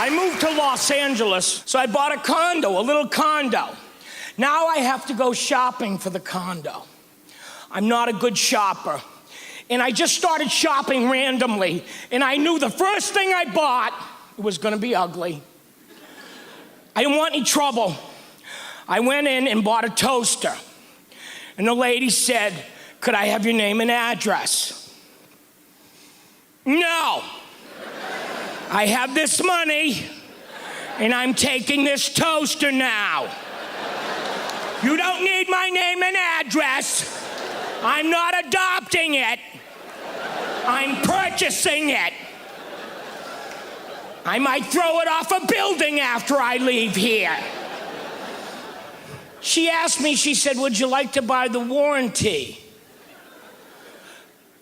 I moved to Los Angeles, so I bought a condo, a little condo. Now I have to go shopping for the condo. I'm not a good shopper. And I just started shopping randomly, and I knew the first thing I bought was gonna be ugly. I didn't want any trouble. I went in and bought a toaster. And the lady said, "Could I have your name and address?" No. I have this money, and I'm taking this toaster now. You don't need my name and address. I'm not adopting it. I'm purchasing it. I might throw it off a building after I leave here. She asked me, she said, "Would you like to buy the warranty?"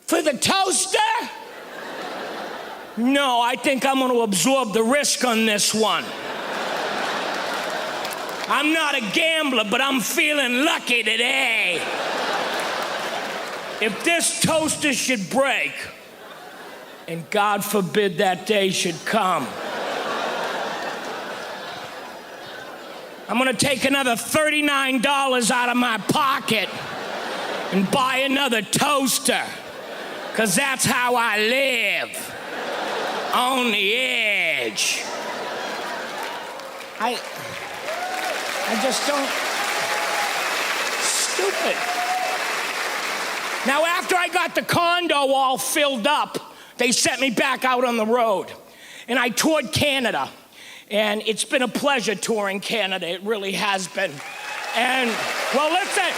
For the toaster? No, I think I'm going to absorb the risk on this one. I'm not a gambler, but I'm feeling lucky today. If this toaster should break, and God forbid that day should come, I'm gonna take another $39 out of my pocket and buy another toaster, because that's how I live. On the edge. I just don't. Stupid. Now, after I got the condo all filled up, they sent me back out on the road. And I toured Canada. And it's been a pleasure touring Canada. It really has been. And, well, listen.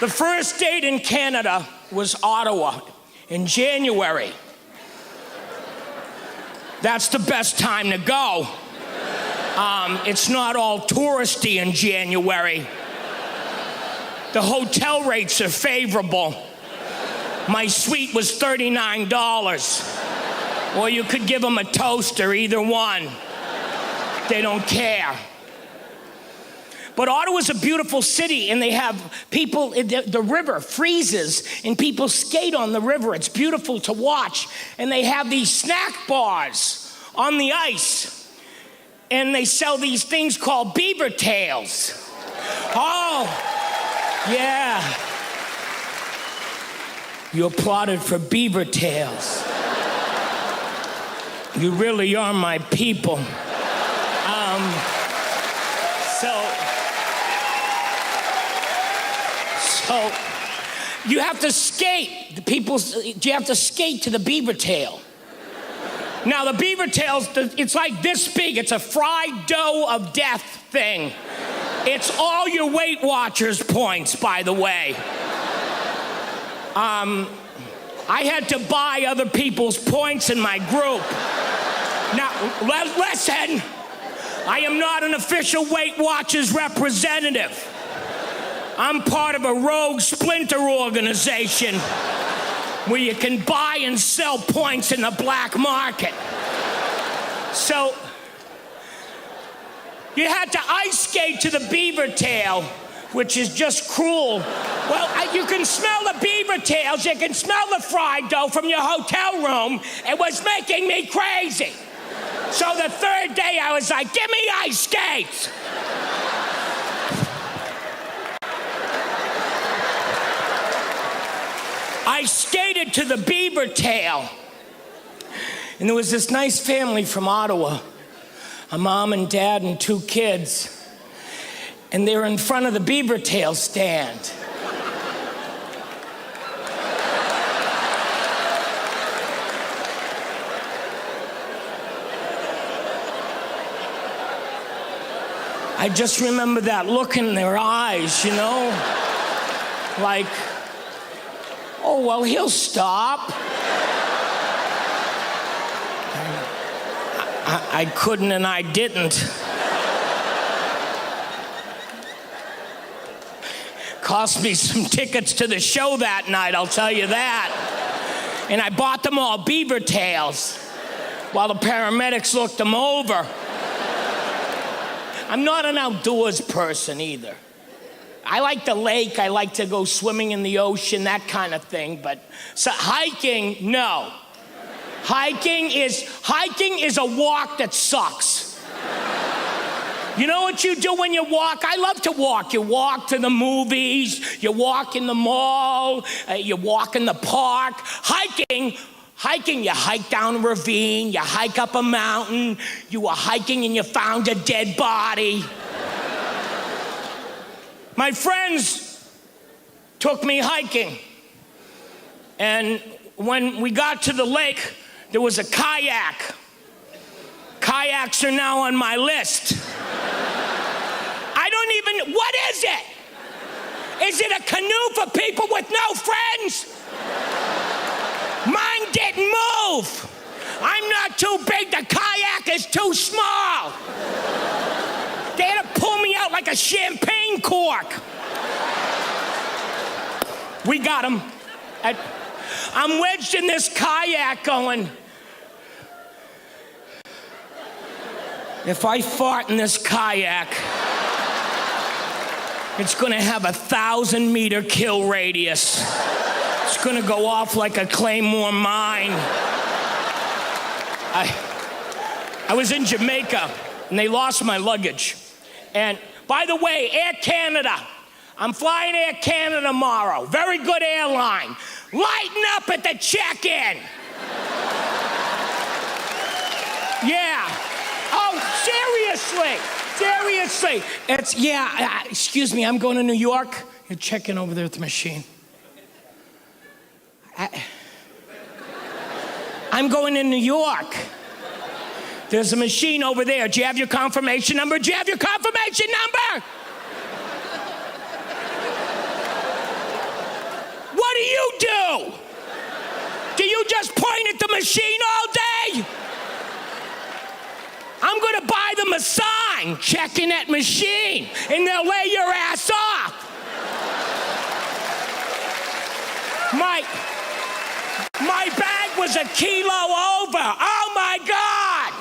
The first date in Canada was Ottawa. In January. That's the best time to go. It's not all touristy in January. The hotel rates are favorable. My suite was $39. Or you could give them a toaster, either one. They don't care. But Ottawa's a beautiful city, and they have people, the river freezes, and people skate on the river. It's beautiful to watch. And they have these snack bars on the ice. And they sell these things called beaver tails. Oh, yeah. You applauded for beaver tails. You really are my people. So you have to skate. You have to skate to the beaver tail. Now the beaver tails, it's like this big. It's a fried dough of death thing. It's all your Weight Watchers points, by the way. I had to buy other people's points in my group. Now, listen, I am not an official Weight Watchers representative. I'm part of a rogue splinter organization where you can buy and sell points in the black market. So, you had to ice skate to the beaver tail, which is just cruel. Well, you can smell the beaver tails, you can smell the fried dough from your hotel room. It was making me crazy. So the third day I was like, "Give me ice skates." I skated to the beaver tail. And there was this nice family from Ottawa, a mom and dad and 2 kids. And they were in front of the beaver tail stand. I just remember that look in their eyes, you know? Like, oh, well, he'll stop. I couldn't and I didn't. Cost me some tickets to the show that night, I'll tell you that. And I bought them all beaver tails while the paramedics looked them over. I'm not an outdoors person either. I like the lake, I like to go swimming in the ocean, that kind of thing, but so hiking, no. Hiking is a walk that sucks. You know what you do when you walk? I love to walk. You walk to the movies, you walk in the mall, you walk in the park. Hiking, you hike down a ravine, you hike up a mountain, you were hiking and you found a dead body. My friends took me hiking, and when we got to the lake, there was a kayak. Kayaks are now on my list. What is it? Is it a canoe for people with no friends? Mine didn't move. I'm not too big, the kayak is too small. They had to pull me out like a champagne cork. We got him. I'm wedged in this kayak going, if I fart in this kayak, it's gonna have a 1,000-meter kill radius. It's gonna go off like a Claymore mine. I was in Jamaica, and they lost my luggage. And by the way, Air Canada, I'm flying Air Canada tomorrow. Very good airline. Lighten up at the check-in. Yeah. Oh, seriously. Excuse me, I'm going to New York. You're checking over there at the machine. I'm going to New York. There's a machine over there. Do you have your confirmation number? What do you do? Do you just point at the machine all day? I'm gonna buy them a sign, checking that machine, and they'll lay your ass off. My bag was a kilo over. Oh my God.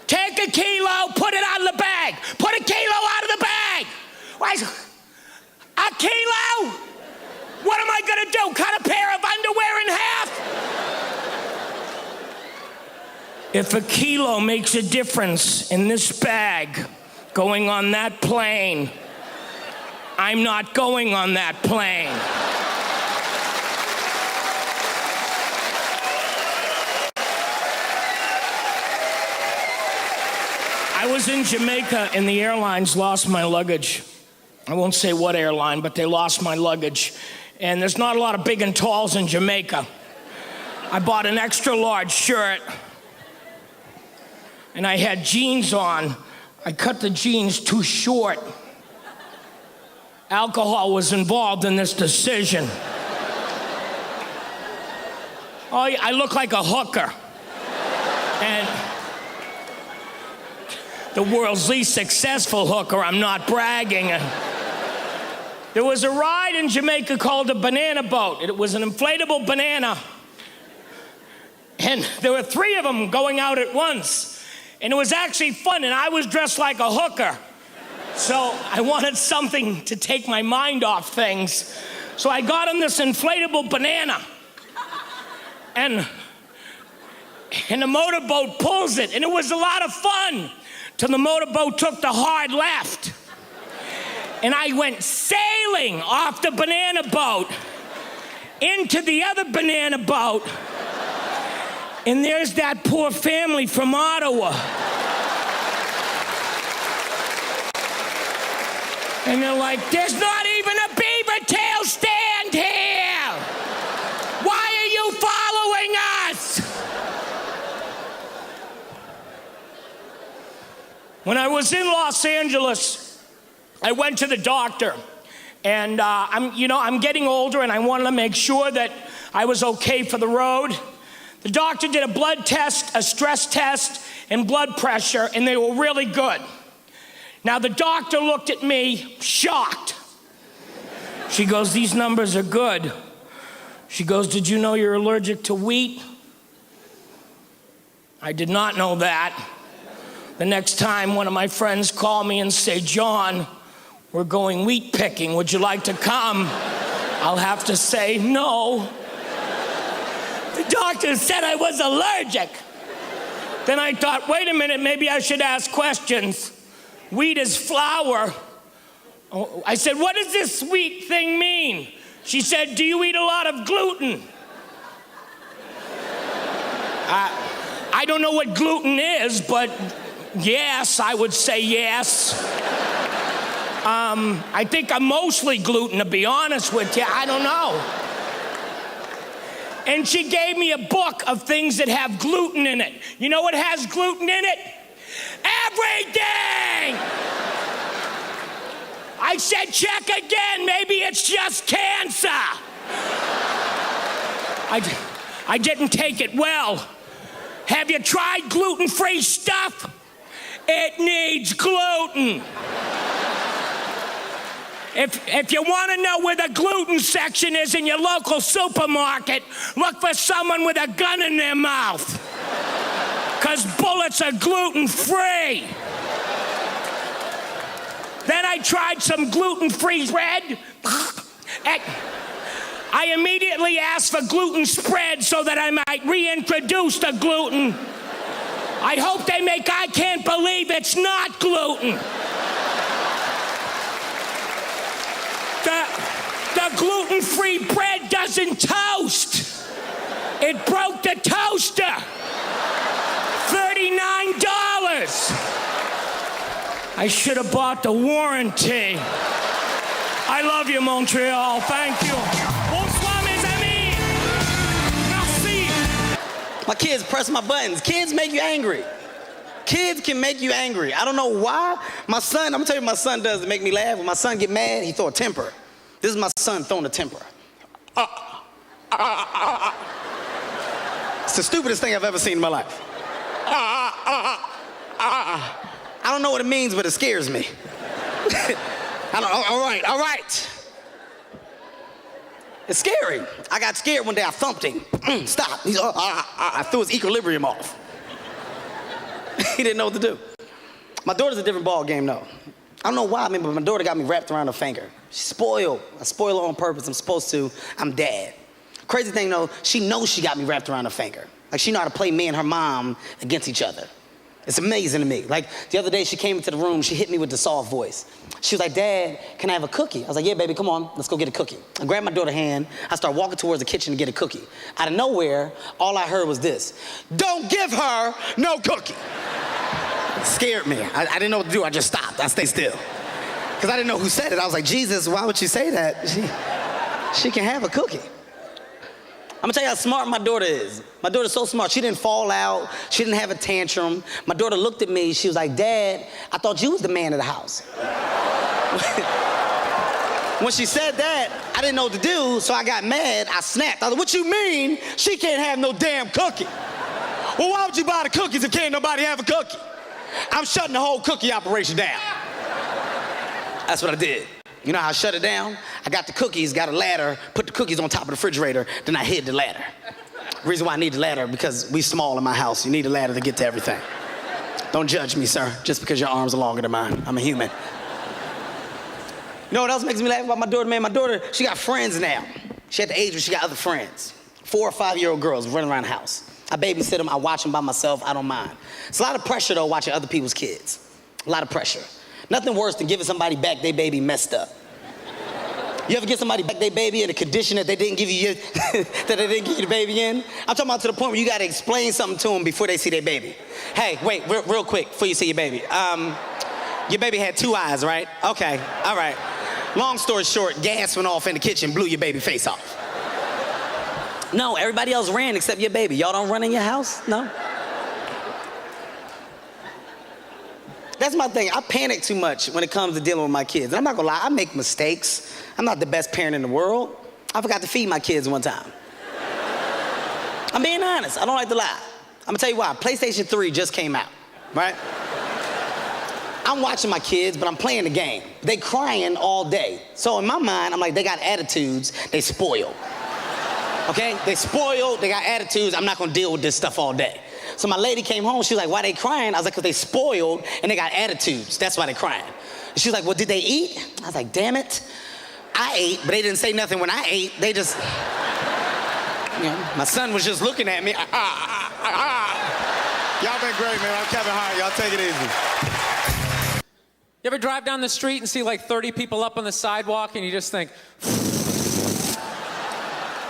Take a kilo, put it out of the bag. Put a kilo out of the bag. A kilo? What am I gonna do? Cut a pair of underwear in half? If a kilo makes a difference in this bag going on that plane, I'm not going on that plane. I was in Jamaica and the airlines lost my luggage. I won't say what airline, but they lost my luggage. And there's not a lot of big and talls in Jamaica. I bought an extra large shirt, and I had jeans on. I cut the jeans too short. Alcohol was involved in this decision. Oh, I look like a hooker. And the world's least successful hooker, I'm not bragging. There was a ride in Jamaica called a banana boat. It was an inflatable banana. And there were 3 of them going out at once. And it was actually fun, and I was dressed like a hooker. So I wanted something to take my mind off things. So I got on this inflatable banana. And the motorboat pulls it, and it was a lot of fun. Till the motorboat took the hard left. And I went sailing off the banana boat into the other banana boat. And there's that poor family from Ottawa. And they're like, there's not even a beaver tail stand here. Why are you following us? When I was in Los Angeles, I went to the doctor. And I'm getting older, and I wanted to make sure that I was okay for the road. The doctor did a blood test, a stress test, and blood pressure, and they were really good. Now, the doctor looked at me, shocked. She goes, these numbers are good. She goes, did you know you're allergic to wheat? I did not know that. The next time one of my friends call me and say, John, we're going wheat picking, would you like to come? I'll have to say no. The doctor said I was allergic. Then I thought, wait a minute, maybe I should ask questions. Wheat is flour. Oh, I said, what does this sweet thing mean? She said, do you eat a lot of gluten? I don't know what gluten is, but yes, I would say yes. I think I'm mostly gluten, to be honest with you. I don't know. And she gave me a book of things that have gluten in it. You know what has gluten in it? Everything! I said, check again, maybe it's just cancer. I didn't take it well. Have you tried gluten-free stuff? It needs gluten. If you want to know where the gluten section is in your local supermarket, look for someone with a gun in their mouth. Because bullets are gluten-free. Then I tried some gluten-free bread. I immediately asked for gluten spread so that I might reintroduce the gluten. I hope they make I can't believe it's not gluten. The gluten-free bread doesn't toast. It broke the toaster. $39. I should have bought the warranty. I love you, Montreal. Thank you. Bonsoir, mes amis. Merci. My kids press my buttons. Kids make you angry. Kids can make you angry. I don't know why. My son, I'm gonna tell you what my son does to make me laugh. When my son get mad, he throw a temper. This is my son throwing a temper. It's the stupidest thing I've ever seen in my life. I don't know what it means, but it scares me. All right. It's scary. I got scared one day, I thumped him. Stop. I threw his equilibrium off. He didn't know what to do. My daughter's a different ball game, though. I don't know why, but my daughter got me wrapped around her finger. She's spoiled. I spoil her on purpose. I'm supposed to. I'm dad. Crazy thing, though, she knows she got me wrapped around her finger. Like, she know how to play me and her mom against each other. It's amazing to me. Like, the other day, she came into the room, she hit me with the soft voice. She was like, Dad, can I have a cookie? I was like, yeah, baby, come on, let's go get a cookie. I grabbed my daughter's hand, I started walking towards the kitchen to get a cookie. Out of nowhere, all I heard was this: don't give her no cookie. It scared me. I didn't know what to do, I just stopped, I stayed still. Because I didn't know who said it. I was like, Jesus, why would you say that? She can have a cookie. I'm gonna tell you how smart my daughter is. My daughter's so smart. She didn't fall out. She didn't have a tantrum. My daughter looked at me. She was like, Dad, I thought you was the man of the house. When she said that, I didn't know what to do, so I got mad. I snapped. I was like, what you mean she can't have no damn cookie? Well, why would you buy the cookies if can't nobody have a cookie? I'm shutting the whole cookie operation down. That's what I did. You know how I shut it down? I got the cookies, got a ladder, put the cookies on top of the refrigerator, then I hid the ladder. The reason why I need the ladder, because we small in my house. You need a ladder to get to everything. Don't judge me, sir, just because your arms are longer than mine. I'm a human. You know what else makes me laugh about my daughter, man? My daughter, she got friends now. She at the age where she got other friends. 4 or 5-year-old girls running around the house. I babysit them, I watch them by myself, I don't mind. It's a lot of pressure, though, watching other people's kids. A lot of pressure. Nothing worse than giving somebody back their baby messed up. You ever give somebody back their baby in a condition that they didn't give you the baby in? I'm talking about to the point where you gotta explain something to them before they see their baby. Hey, wait, real quick, before you see your baby. Your baby had 2 eyes, right? Okay, all right. Long story short, gas went off in the kitchen, blew your baby face off. No, everybody else ran except your baby. Y'all don't run in your house? No? That's my thing. I panic too much when it comes to dealing with my kids. And I'm not gonna lie, I make mistakes. I'm not the best parent in the world. I forgot to feed my kids one time. I'm being honest, I don't like to lie. I'm gonna tell you why. PlayStation 3 just came out, right? I'm watching my kids, but I'm playing the game. They crying all day. So in my mind, I'm like, they got attitudes, they spoiled. Okay? They spoiled, they got attitudes, I'm not gonna deal with this stuff all day. So my lady came home, she was like, why they crying? I was like, because they spoiled and they got attitudes. That's why they crying. And she was like, well, did they eat? I was like, damn it. I ate, but they didn't say nothing when I ate. They just... Yeah, my son was just looking at me. Y'all been great, man. I'm Kevin Hart. Y'all take it easy. You ever drive down the street and see like 30 people up on the sidewalk and you just think,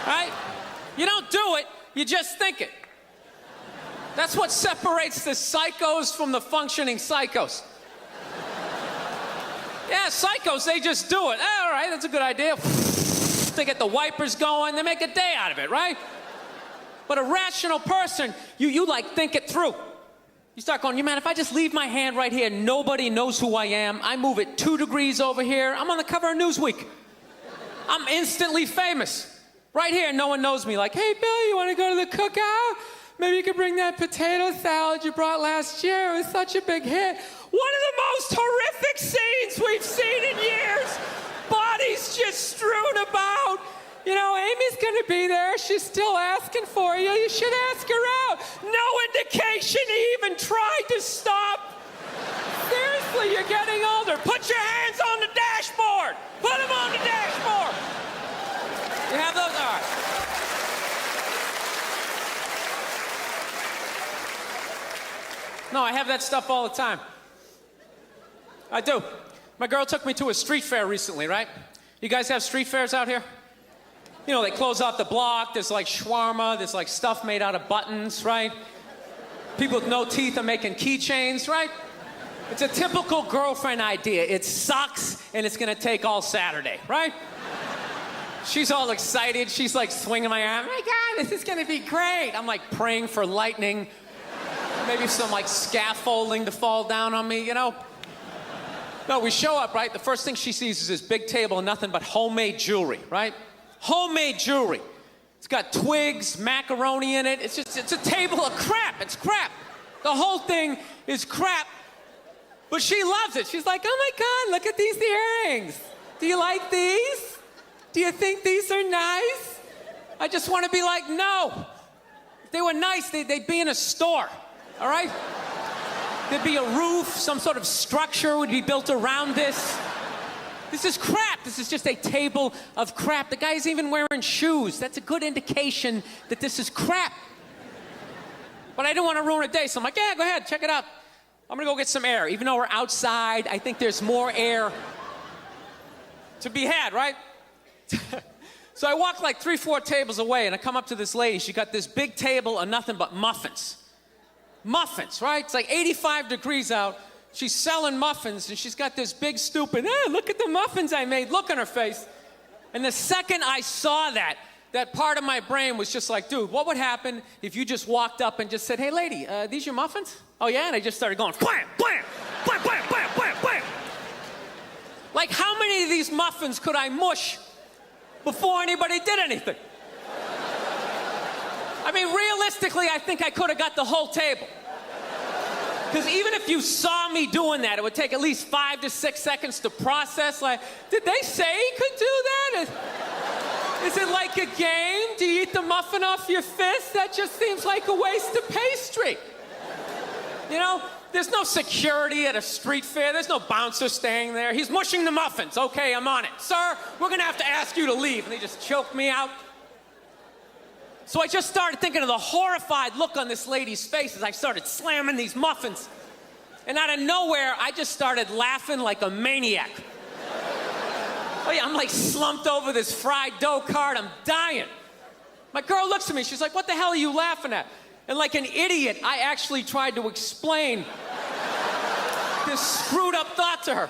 right? You don't do it, you just think it. That's what separates the psychos from the functioning psychos. Yeah, psychos, they just do it. All right, that's a good idea. They get the wipers going, they make a day out of it, right? But a rational person, you like think it through. You start going, man, if I just leave my hand right here, nobody knows who I am. I move it 2 degrees over here, I'm on the cover of Newsweek. I'm instantly famous. Right here, no one knows me. Like, hey, Bill, you want to go to the cookout? Maybe you could bring that potato salad you brought last year. It was such a big hit. One of the most horrific scenes we've seen in years. Bodies just strewn about. You know, Amy's gonna be there. She's still asking for you. You should ask her out. No indication he even tried to stop. Seriously, you're getting older. Put your hands on the dashboard. Put them on the dashboard. You have those? All right. No, I have that stuff all the time. I do. My girl took me to a street fair recently, right? You guys have street fairs out here? You know, they close off the block, there's like shawarma, there's like stuff made out of buttons, right? People with no teeth are making keychains, right? It's a typical girlfriend idea. It sucks and it's gonna take all Saturday, right? She's all excited, she's like swinging my arm. Oh my God, this is gonna be great. I'm like praying for lightning, maybe some like scaffolding to fall down on me, you know? No, we show up, right? The first thing she sees is this big table and nothing but homemade jewelry, right? Homemade jewelry. It's got twigs, macaroni in it. It's a table of crap. It's crap. The whole thing is crap. But she loves it. She's like, oh my God, look at these earrings. Do you like these? Do you think these are nice? I just want to be like, no. If they were nice, they'd be in a store, all right? There'd be a roof, some sort of structure would be built around this. This is crap. This is just a table of crap. The guy's even wearing shoes. That's a good indication that this is crap. But I didn't want to ruin a day, so I'm like, yeah, go ahead, check it out. I'm gonna go get some air. Even though we're outside, I think there's more air to be had, right? So I walk like 3-4 tables away, and I come up to this lady. She got this big table of nothing but muffins. Muffins, right? It's like 85 degrees out. She's selling muffins, and she's got this big stupid, look at the muffins I made, look on her face. And the second I saw that part of my brain was just like, dude, what would happen if you just walked up and just said, hey, lady, these your muffins? Oh, yeah? And I just started going, blam, blam, blam, blam, blam, blam, blam. Like, how many of these muffins could I mush before anybody did anything? I mean, realistically, I think I could have got the whole table. Because even if you saw me doing that, it would take at least 5 to 6 seconds to process. Like, did they say he could do that? Is it like a game? Do you eat the muffin off your fist? That just seems like a waste of pastry. You know, there's no security at a street fair. There's no bouncer staying there. He's mushing the muffins. Okay, I'm on it. Sir, we're going to have to ask you to leave. And they just choked me out. So I just started thinking of the horrified look on this lady's face as I started slamming these muffins. And out of nowhere, I just started laughing like a maniac. Oh yeah, I'm like slumped over this fried dough cart. I'm dying. My girl looks at me. She's like, what the hell are you laughing at? And like an idiot, I actually tried to explain this screwed up thought to her.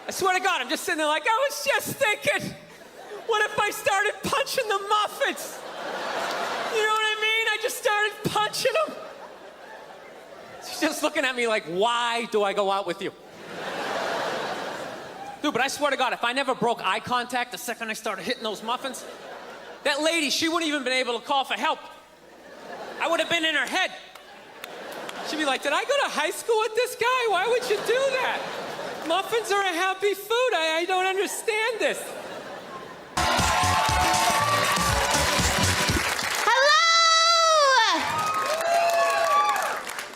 I swear to God, I'm just sitting there like, I was just thinking, what if I started punching the muffins? You know what I mean? I just started punching them. She's just looking at me like, why do I go out with you? Dude, but I swear to God, if I never broke eye contact the second I started hitting those muffins, that lady, she wouldn't even been able to call for help. I would have been in her head. She'd be like, did I go to high school with this guy? Why would you do that? Muffins are a happy food. I don't understand this.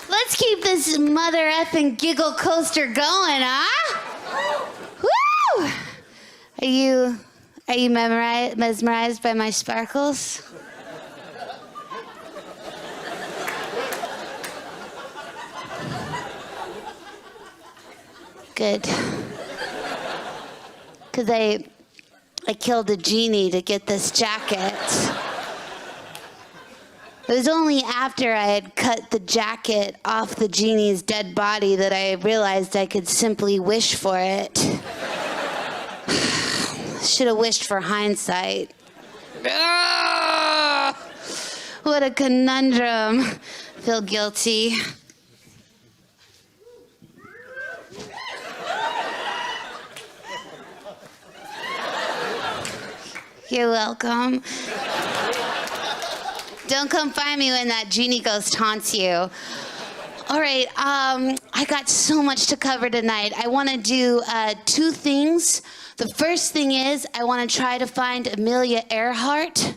Let's keep this mother effing giggle coaster going, huh? Woo! Are you mesmerized by my sparkles? Good. Because I killed a genie to get this jacket. It was only after I had cut the jacket off the genie's dead body that I realized I could simply wish for it. Should have wished for hindsight. Ah, what a conundrum. Feel guilty. You're welcome. Don't come find me when that genie ghost haunts you. All right, I got so much to cover tonight. I want to do 2 things. The first thing is I want to try to find Amelia Earhart.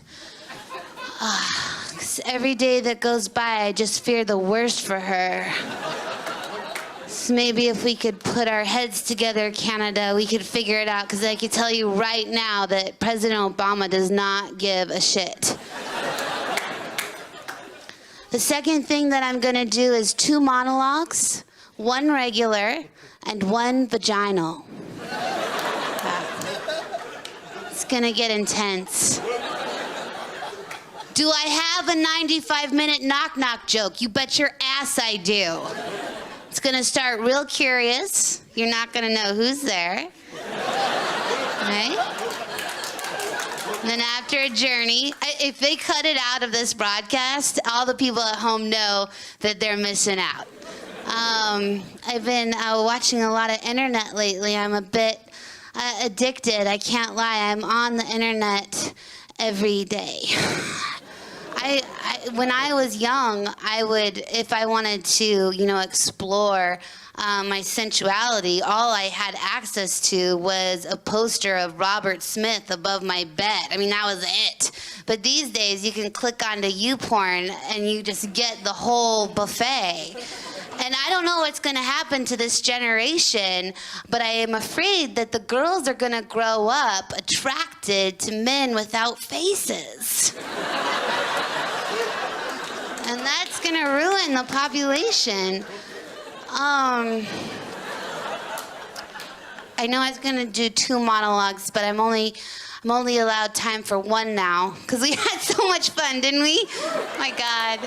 'Cause every day that goes by, I just fear the worst for her. So maybe if we could put our heads together, Canada, we could figure it out. Because I can tell you right now that President Obama does not give a shit. The second thing that I'm going to do is 2 monologues, 1 regular, and 1 vaginal. It's going to get intense. Do I have a 95-minute knock-knock joke? You bet your ass I do. It's going to start real curious. You're not going to know who's there. Right? And then after a journey, if they cut it out of this broadcast, all the people at home know that they're missing out. I've been watching a lot of internet lately. I'm a bit addicted. I can't lie. I'm on the internet every day. When I was young, I would, if I wanted to, explore my sensuality, all I had access to was a poster of Robert Smith above my bed. I mean, that was it. But these days, you can click onto YouPorn and you just get the whole buffet. And I don't know what's going to happen to this generation, but I am afraid that the girls are going to grow up attracted to men without faces. And that's going to ruin the population. I know I was going to do 2 monologues, but I'm only allowed time for 1 now, because we had so much fun, didn't we? Oh my God.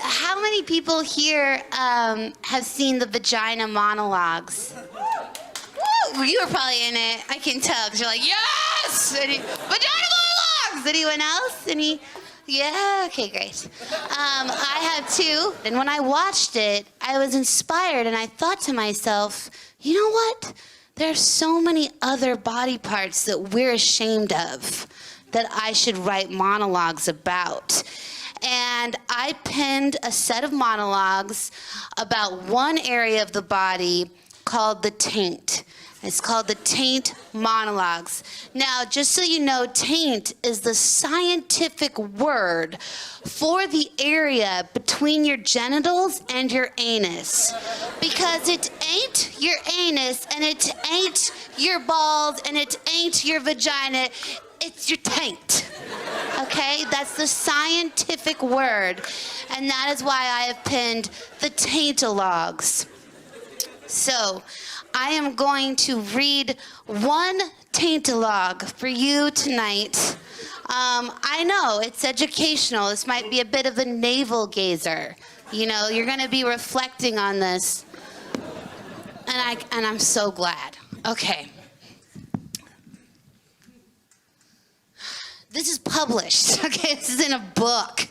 How many people here have seen the Vagina monologues? Woo! You were probably in it. I can tell, because you're like, yes! Vagina monologues! Anyone else? Yeah, okay, great. I have 2. And when I watched it, I was inspired, and I thought to myself, you know what? There's so many other body parts that we're ashamed of that I should write monologues about. And I penned a set of monologues about one area of the body called the taint. It's called the taint monologues. Now, just so you know, taint is the scientific word for the area between your genitals and your anus. Because it ain't your anus, and it ain't your balls, and it ain't your vagina. It's your taint. Okay? That's the scientific word. And that is why I have penned the taintologues. So, I am going to read 1 taintologue for you tonight. I know, it's educational. This might be a bit of a navel gazer. You're going to be reflecting on this. And I'm so glad. Okay. This is published, okay? This is in a book.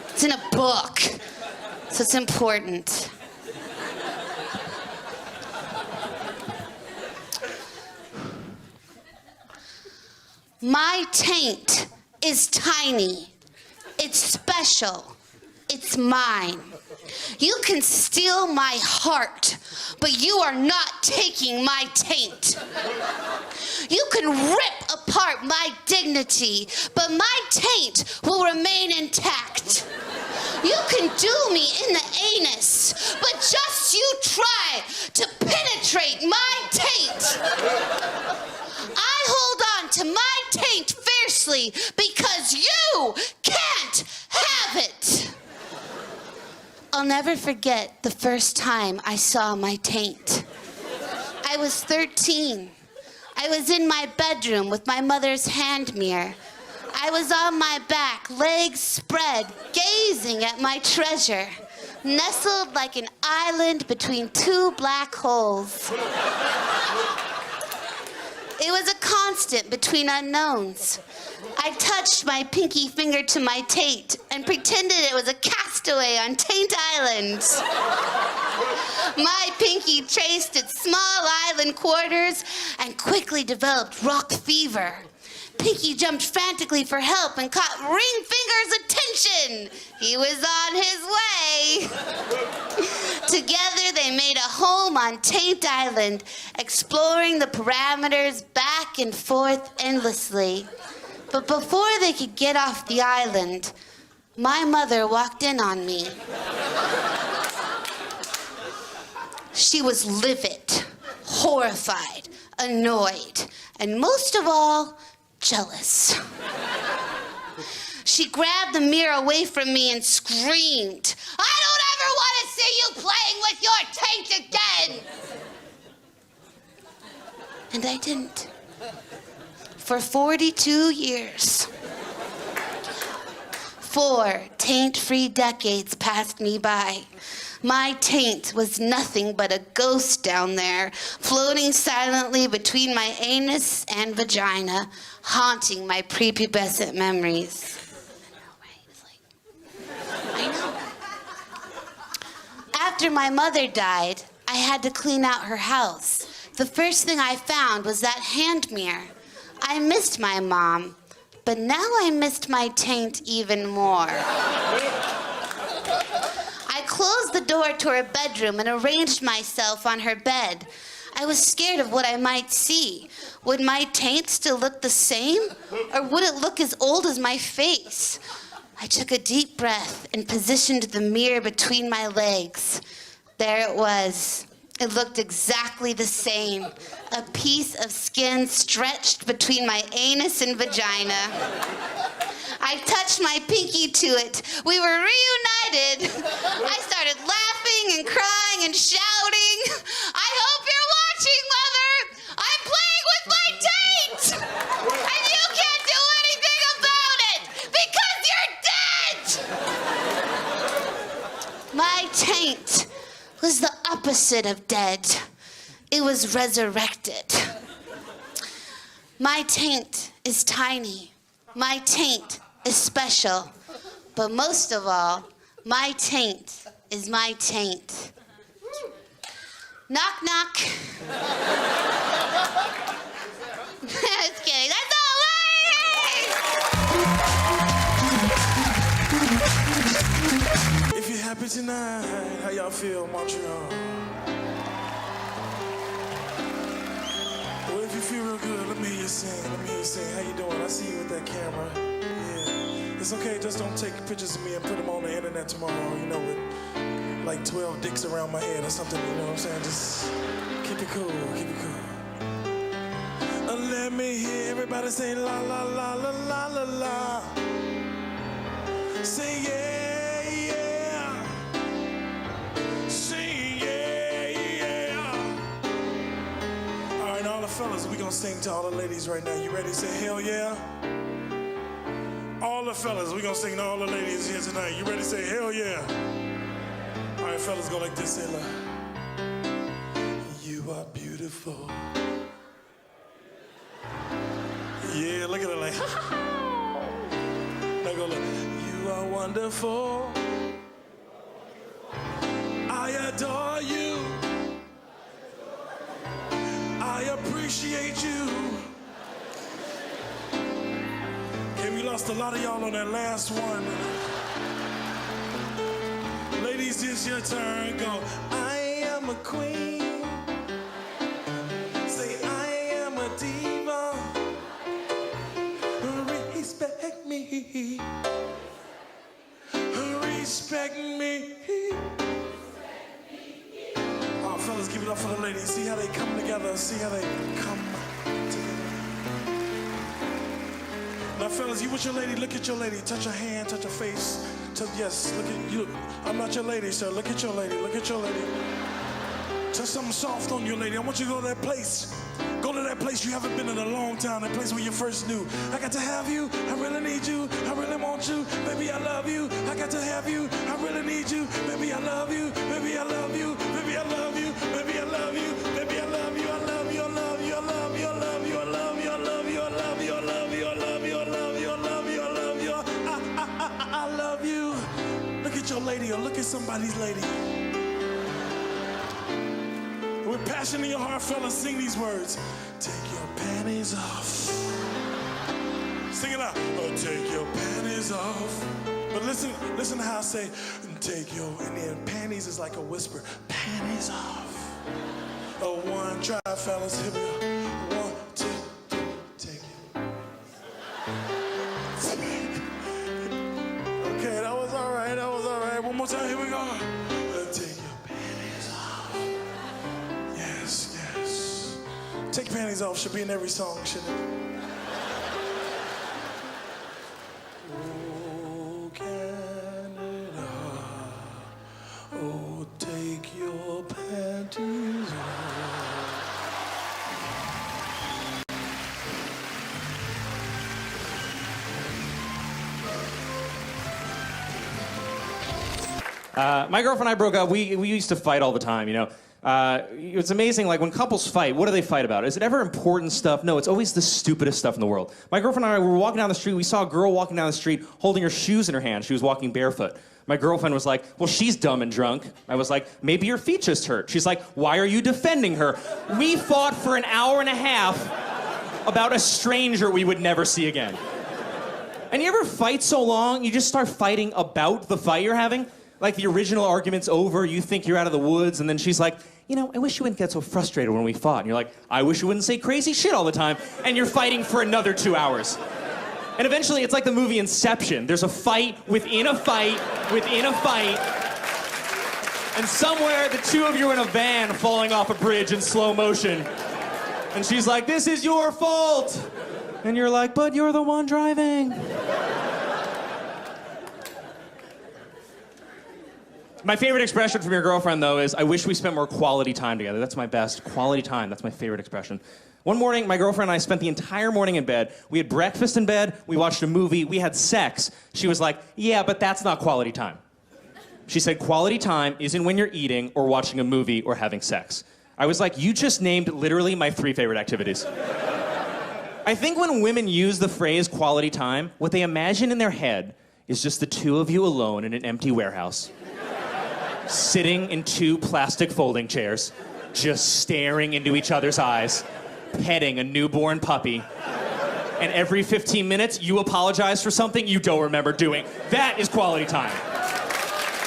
It's in a book. So it's important. My taint is tiny. It's special. It's mine. You can steal my heart, but you are not taking my taint. You can rip apart my dignity, but my taint will remain intact. You can do me in the anus, but just you try to penetrate my taint. I hold on to my taint fiercely because you can't have it. I'll never forget the first time I saw my taint. I was 13. I was in my bedroom with my mother's hand mirror. I was on my back, legs spread, gazing at my treasure, nestled like an island between two black holes. It was a constant between unknowns. I touched my pinky finger to my taint and pretended it was a castaway on Taint Island. My pinky traced its small island quarters and quickly developed rock fever. Pinky jumped frantically for help and caught Ring Finger's attention. He was on his way. Together, they made a home on Taint Island, exploring the parameters back and forth endlessly. But before they could get off the island, my mother walked in on me. She was livid, horrified, annoyed, and most of all, jealous. She grabbed the mirror away from me and screamed, "I don't ever want to see you playing with your taint again!" And I didn't. For 42 years. 4 taint-free decades passed me by. My taint was nothing but a ghost down there, floating silently between my anus and vagina, haunting my prepubescent memories. I know. After my mother died, I had to clean out her house. The first thing I found was that hand mirror. I missed my mom, but now I missed my taint even more. I closed the door to her bedroom and arranged myself on her bed. I was scared of what I might see. Would my taint still look the same? Or would it look as old as my face? I took a deep breath and positioned the mirror between my legs. There it was. It looked exactly the same. A piece of skin stretched between my anus and vagina. I touched my pinky to it. We were reunited. I started laughing and crying and shouting, "I hope you're watching, Mother! I'm playing with my taint! And you can't do anything about it because you're dead!" My taint was the opposite of dead. It was resurrected. My taint is tiny. My taint is special. But most of all, my taint is my taint. Knock, knock. Just kidding. That's all. If you're happy tonight, how y'all feel, Montreal? Well, if you feel real good, let me hear you sing. Let me hear you sing. How you doing? I see you with that camera. Yeah. It's okay, just don't take pictures of me and put them on the internet tomorrow, you know, with like 12 dicks around my head or something, you know what I'm saying? Just keep it cool, keep it cool. Let me hear everybody say la la la la la la la. Say yeah, yeah. Say yeah, yeah. All right, all the fellas, we gonna sing to all the ladies right now. You ready? Say hell yeah. All the fellas, we gonna sing to all the ladies here tonight. You ready? Say hell yeah. All right, fellas, go like this. Say look. You are beautiful. Yeah, look at it like. Now go look. You are wonderful. I adore you. I appreciate you. Okay, we lost a lot of y'all on that last one. Ladies, it's your turn. Go. I am a queen. Say I am a diva. Respect me. Respect me. Oh, fellas, give it up for the ladies. See how they come together. See how they come together. Now, fellas, you with your lady, look at your lady. Touch her hand, touch her face, Yes, look at you. I'm not your lady, sir. Look at your lady. Look at your lady. Touch something soft on your lady. I want you to go to that place. Go to that place you haven't been in a long time, that place where you first knew. I got to have you, I really need you, I really want you, baby I love you, I got to have you, I really need you, baby I love you, baby I love you, baby I love you, baby I love you, baby I love you, I love you, I love you, I love you, I love you, I love you, I love you, I love you, I love you, I love you, I love you, I love you, I love you, I love you. Look at your lady or look at somebody's lady. With passion in your heart, fellas, sing these words. Take your panties off. Sing it out. Oh, take your panties off. But listen to how I say, take your, and then panties is like a whisper. Panties off. Oh, one, try it, fellas. Here we go. 1, 2, 3, take it. Okay, that was all right, that was all right. One more time, here we go. Take your panties off. Yes, yes. Take panties off should be in every song, shouldn't it? Oh, Canada, oh, take your panties off. My girlfriend and I broke up. We used to fight all the time, you know. It's amazing, like, when couples fight, what do they fight about? Is it ever important stuff? No, it's always the stupidest stuff in the world. My girlfriend and I were walking down the street. We saw a girl walking down the street holding her shoes in her hand. She was walking barefoot. My girlfriend was like, well, she's dumb and drunk. I was like, maybe your feet just hurt. She's like, why are you defending her? We fought for an hour and a half about a stranger we would never see again. And you ever fight so long, you just start fighting about the fight you're having? Like, the original argument's over, you think you're out of the woods, and then she's like, you know, I wish you wouldn't get so frustrated when we fought. And you're like, I wish you wouldn't say crazy shit all the time. And you're fighting for another 2 hours. And eventually, it's like the movie Inception. There's a fight within a fight within a fight. And somewhere, the two of you are in a van falling off a bridge in slow motion. And she's like, this is your fault. And you're like, but you're the one driving. My favorite expression from your girlfriend, though, is, I wish we spent more quality time together. That's my best. Quality time. That's my favorite expression. One morning, my girlfriend and I spent the entire morning in bed. We had breakfast in bed. We watched a movie. We had sex. She was like, yeah, but that's not quality time. She said, quality time isn't when you're eating or watching a movie or having sex. I was like, you just named literally my 3 favorite activities. I think when women use the phrase quality time, what they imagine in their head is just the two of you alone in an empty warehouse. Sitting in 2 plastic folding chairs, just staring into each other's eyes, petting a newborn puppy. And every 15 minutes, you apologize for something you don't remember doing. That is quality time.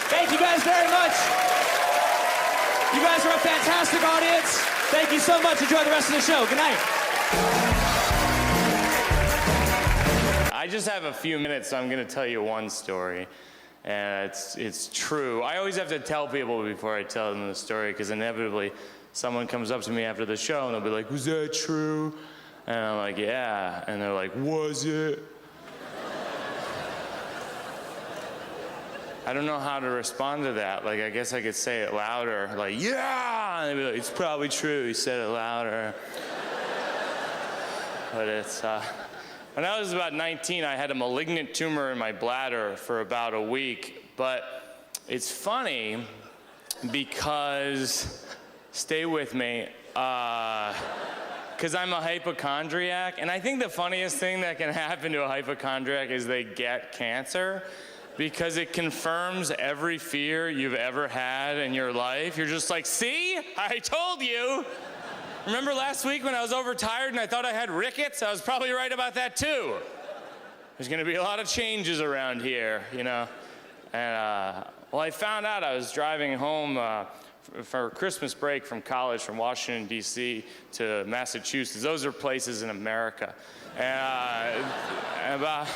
Thank you guys very much. You guys are a fantastic audience. Thank you so much. Enjoy the rest of the show. Good night. I just have a few minutes, so I'm going to tell you one story. And it's true. I always have to tell people before I tell them the story, because inevitably someone comes up to me after the show and they'll be like, was that true? And I'm like, yeah. And they're like, was it? I don't know how to respond to that. Like, I guess I could say it louder, like, yeah! And they'd be like, it's probably true, he said it louder. But it's, when I was about 19, I had a malignant tumor in my bladder for about a week. But it's funny because, stay with me, because I'm a hypochondriac. And I think the funniest thing that can happen to a hypochondriac is they get cancer, because it confirms every fear you've ever had in your life. You're just like, see, I told you. Remember last week when I was overtired and I thought I had rickets? I was probably right about that too. There's gonna be a lot of changes around here, you know? And, well, I found out I was driving home for Christmas break from college from Washington, D.C. to Massachusetts. Those are places in America. And about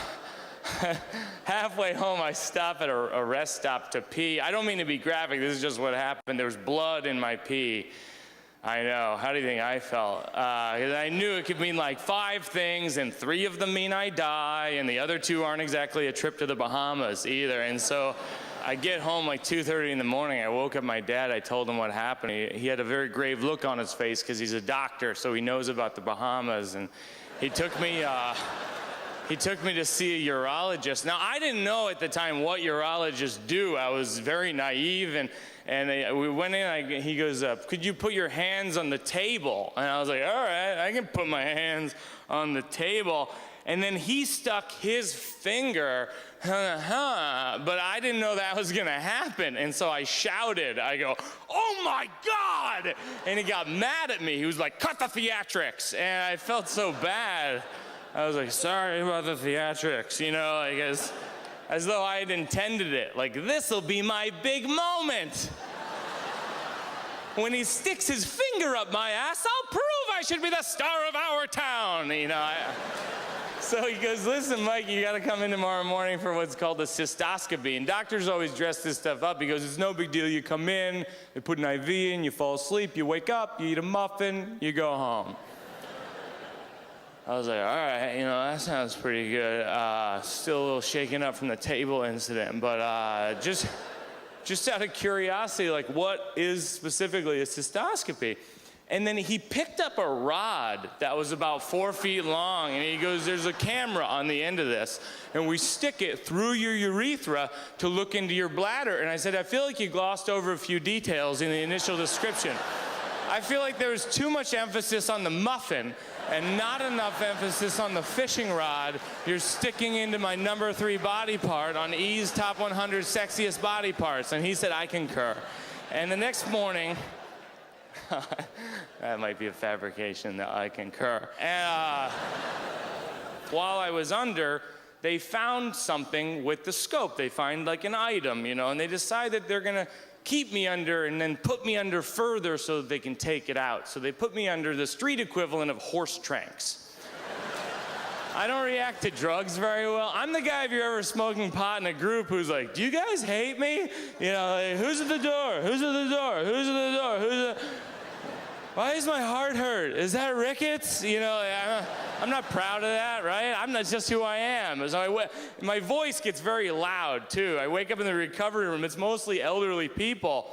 halfway home, I stop at a rest stop to pee. I don't mean to be graphic, this is just what happened. There was blood in my pee. I know. How do you think I felt? 'Cause I knew it could mean like 5 things, and 3 of them mean I die, and the other 2 aren't exactly a trip to the Bahamas either. And so I get home like 2:30 in the morning. I woke up my dad. I told him what happened. He had a very grave look on his face because he's a doctor, so he knows about the Bahamas. And he took me to see a urologist. Now, I didn't know at the time what urologists do. I was very naive, and we went in, he goes, could you put your hands on the table? And I was like, all right, I can put my hands on the table. And then he stuck his finger, but I didn't know that was gonna happen. And so I shouted, I go, oh my God! And he got mad at me. He was like, cut the theatrics. And I felt so bad. I was like, sorry about the theatrics, you know, I guess, as though I had intended it. Like, this'll be my big moment. When he sticks his finger up my ass, I'll prove I should be the star of our town, you know. So he goes, listen, Mike, you gotta come in tomorrow morning for what's called a cystoscopy. And doctors always dress this stuff up. He goes, it's no big deal. You come in, they put an IV in, you fall asleep, you wake up, you eat a muffin, you go home. I was like, all right, you know, that sounds pretty good. Still a little shaken up from the table incident, but just out of curiosity, like, what is specifically a cystoscopy? And then he picked up a rod that was about 4 feet long, and he goes, there's a camera on the end of this, and we stick it through your urethra to look into your bladder. And I said, I feel like you glossed over a few details in the initial description. I feel like there was too much emphasis on the muffin and not enough emphasis on the fishing rod you're sticking into my number 3 body part on E's Top 100 Sexiest Body Parts. And he said, I concur. And the next morning, that might be a fabrication, that I concur. And while I was under, they found something with the scope. They find like an item, you know, and they decide that they're gonna keep me under and then put me under further so that they can take it out. So they put me under the street equivalent of horse tranks. I don't react to drugs very well. I'm the guy, if you're ever smoking pot in a group, who's like, do you guys hate me? You know, like, who's at the door? Who's at the door? Who's at the door? Who's at... Why does my heart hurt? Is that rickets? You know, I'm not proud of that, right? That's just who I am. So my voice gets very loud, too. I wake up in the recovery room. It's mostly elderly people.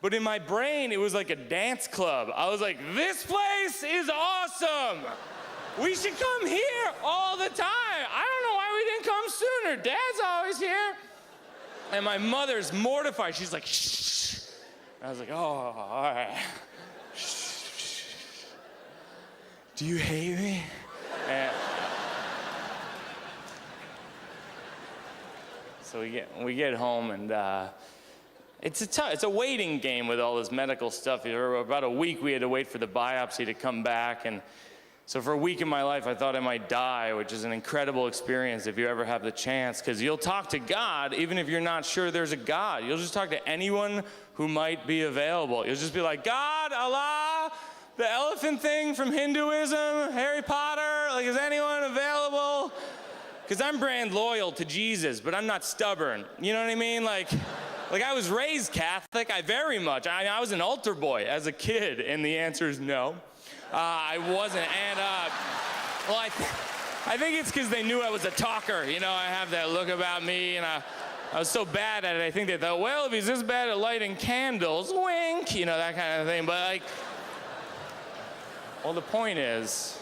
But in my brain, it was like a dance club. I was like, this place is awesome. We should come here all the time. I don't know why we didn't come sooner. Dad's always here. And my mother's mortified. She's like, shh. I was like, oh, all right. Do you hate me? So we get home, and it's a waiting game with all this medical stuff. For about a week, we had to wait for the biopsy to come back, and so for a week in my life, I thought I might die, which is an incredible experience if you ever have the chance, because you'll talk to God even if you're not sure there's a God. You'll just talk to anyone who might be available. You'll just be like, God, Allah, the elephant thing from Hinduism, Harry Potter, like, is anyone available? Because I'm brand loyal to Jesus, but I'm not stubborn. You know what I mean? Like I was raised Catholic. I was an altar boy as a kid, and the answer is no. I wasn't, and well, I think it's because they knew I was a talker. You know, I have that look about me, and I was so bad at it. I think they thought, well, if he's this bad at lighting candles, wink, you know, that kind of thing. But like, well, the point is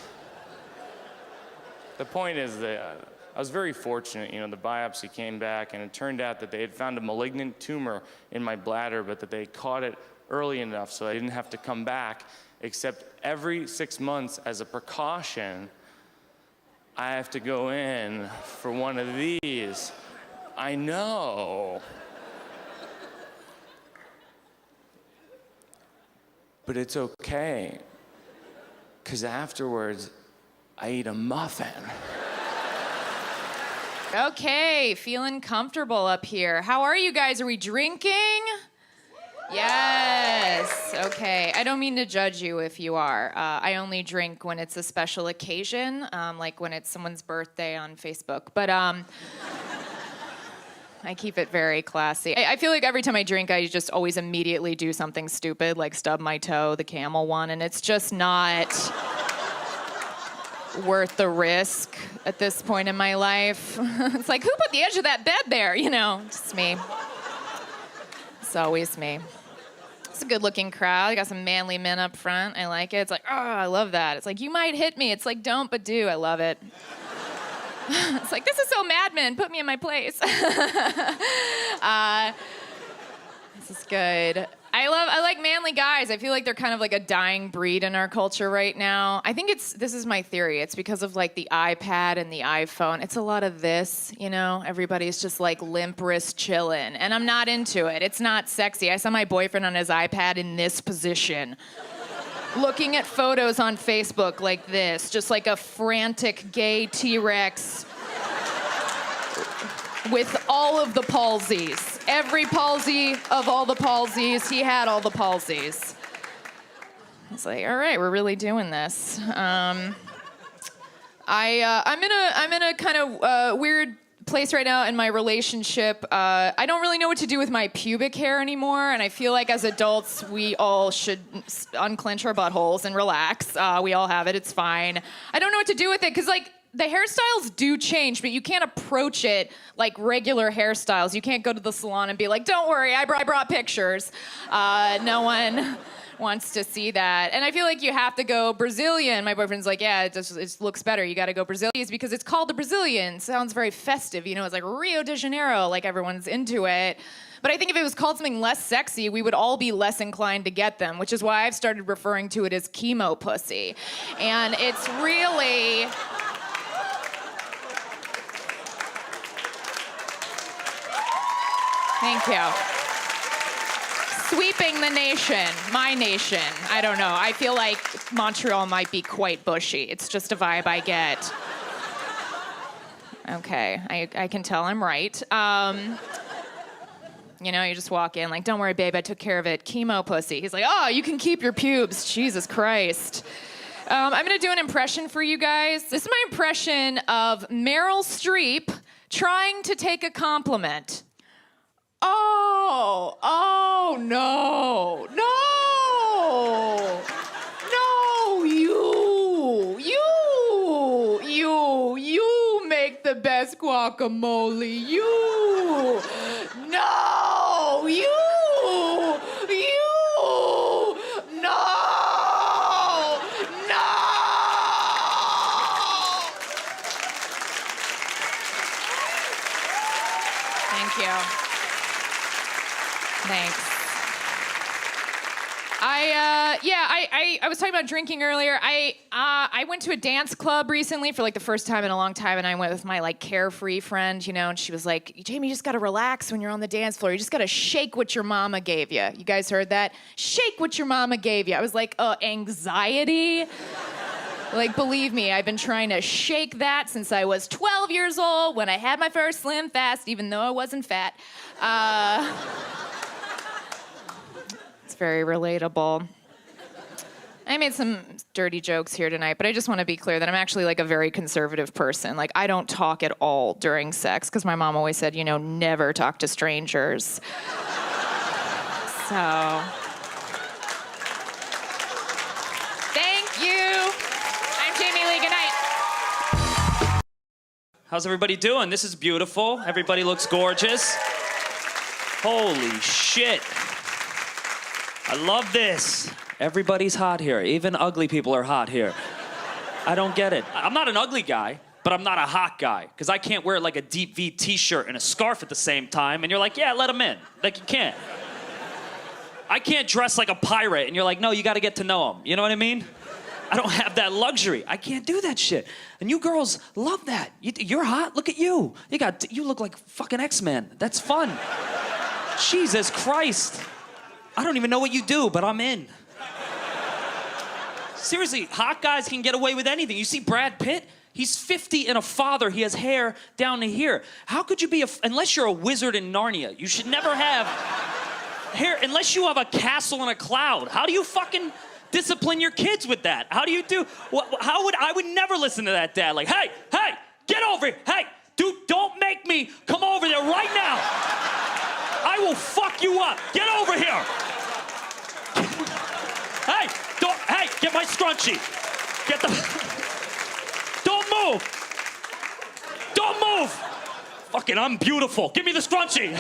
that I was very fortunate. You know, the biopsy came back, and it turned out that they had found a malignant tumor in my bladder, but that they caught it early enough so I didn't have to come back. Except every 6 months, as a precaution, I have to go in for one of these. I know. But it's okay, because afterwards, I eat a muffin. Okay, feeling comfortable up here. How are you guys? Are we drinking? Yes. Okay. I don't mean to judge you if you are. I only drink when it's a special occasion, like when it's someone's birthday on Facebook. But I keep it very classy. I feel like every time I drink, I just always immediately do something stupid, like stub my toe, the camel one, and it's just not worth the risk at this point in my life. It's like, who put the edge of that bed there? You know, just me. It's always me. It's a good-looking crowd. I got some manly men up front. I like it. It's like, oh, I love that. It's like, you might hit me. It's like, don't, but do. I love it. It's like, this is so Mad Men. Put me in my place. This is good. I like manly guys. I feel like they're kind of like a dying breed in our culture right now. I think this is my theory. It's because of like the iPad and the iPhone. It's a lot of this, you know? Everybody's just like limp wrist chilling. And I'm not into it. It's not sexy. I saw my boyfriend on his iPad in this position. Looking at photos on Facebook like this. Just like a frantic gay T-Rex with all of the palsies. Every palsy of all the palsies, he had all the palsies. I was like, all right, we're really doing this. I'm in a kind of weird place right now in my relationship. I don't really know what to do with my pubic hair anymore, and I feel like as adults, we all should unclench our buttholes and relax. We all have it, it's fine. I don't know what to do with it, because like, the hairstyles do change, but you can't approach it like regular hairstyles. You can't go to the salon and be like, don't worry, I brought pictures. No one wants to see that. And I feel like you have to go Brazilian. My boyfriend's like, yeah, it looks better. You got to go Brazilian because it's called the Brazilian. Sounds very festive. You know, it's like Rio de Janeiro, like everyone's into it. But I think if it was called something less sexy, we would all be less inclined to get them, which is why I've started referring to it as chemo pussy. And it's really... Thank you. Sweeping the nation, my nation. I don't know. I feel like Montreal might be quite bushy. It's just a vibe I get. Okay, I can tell I'm right. You know, you just walk in like, don't worry, babe, I took care of it. Chemo pussy. He's like, oh, you can keep your pubes. Jesus Christ. I'm gonna do an impression for you guys. This is my impression of Meryl Streep trying to take a compliment. Oh, no, you make the best guacamole, no, Thank you. Thanks. I was talking about drinking earlier. I went to a dance club recently for like the first time in a long time, and I went with my like carefree friend, you know, and she was like, Jamie, you just gotta relax when you're on the dance floor. You just gotta shake what your mama gave you. You guys heard that? Shake what your mama gave you. I was like, anxiety? Like, believe me, I've been trying to shake that since I was 12 years old when I had my first Slim Fast, even though I wasn't fat. It's very relatable. I made some dirty jokes here tonight, but I just want to be clear that I'm actually like a very conservative person. Like, I don't talk at all during sex because my mom always said, you know, never talk to strangers. So, thank you. I'm Jamie Lee. Good night. How's everybody doing? This is beautiful. Everybody looks gorgeous. Holy shit. I love this. Everybody's hot here. Even ugly people are hot here. I don't get it. I'm not an ugly guy, but I'm not a hot guy. Because I can't wear like a deep V t-shirt and a scarf at the same time. And you're like, yeah, let him in. Like, you can't. I can't dress like a pirate. And you're like, no, you got to get to know him. You know what I mean? I don't have that luxury. I can't do that shit. And you girls love that. You're hot. Look at you. You look like fucking X-Men. That's fun. Jesus Christ. I don't even know what you do, but I'm in. Seriously, hot guys can get away with anything. You see Brad Pitt? He's 50 and a father. He has hair down to here. How could you be unless you're a wizard in Narnia, you should never have hair, unless you have a castle in a cloud. How do you fucking discipline your kids with that? How do you do, I would never listen to that dad. Like, hey, get over here. Hey, dude, don't make make me come over there right now. I will fuck you up. Get over here. Hey, get my scrunchie. Get the... Don't move. Don't move. Fucking, I'm beautiful. Give me the scrunchie.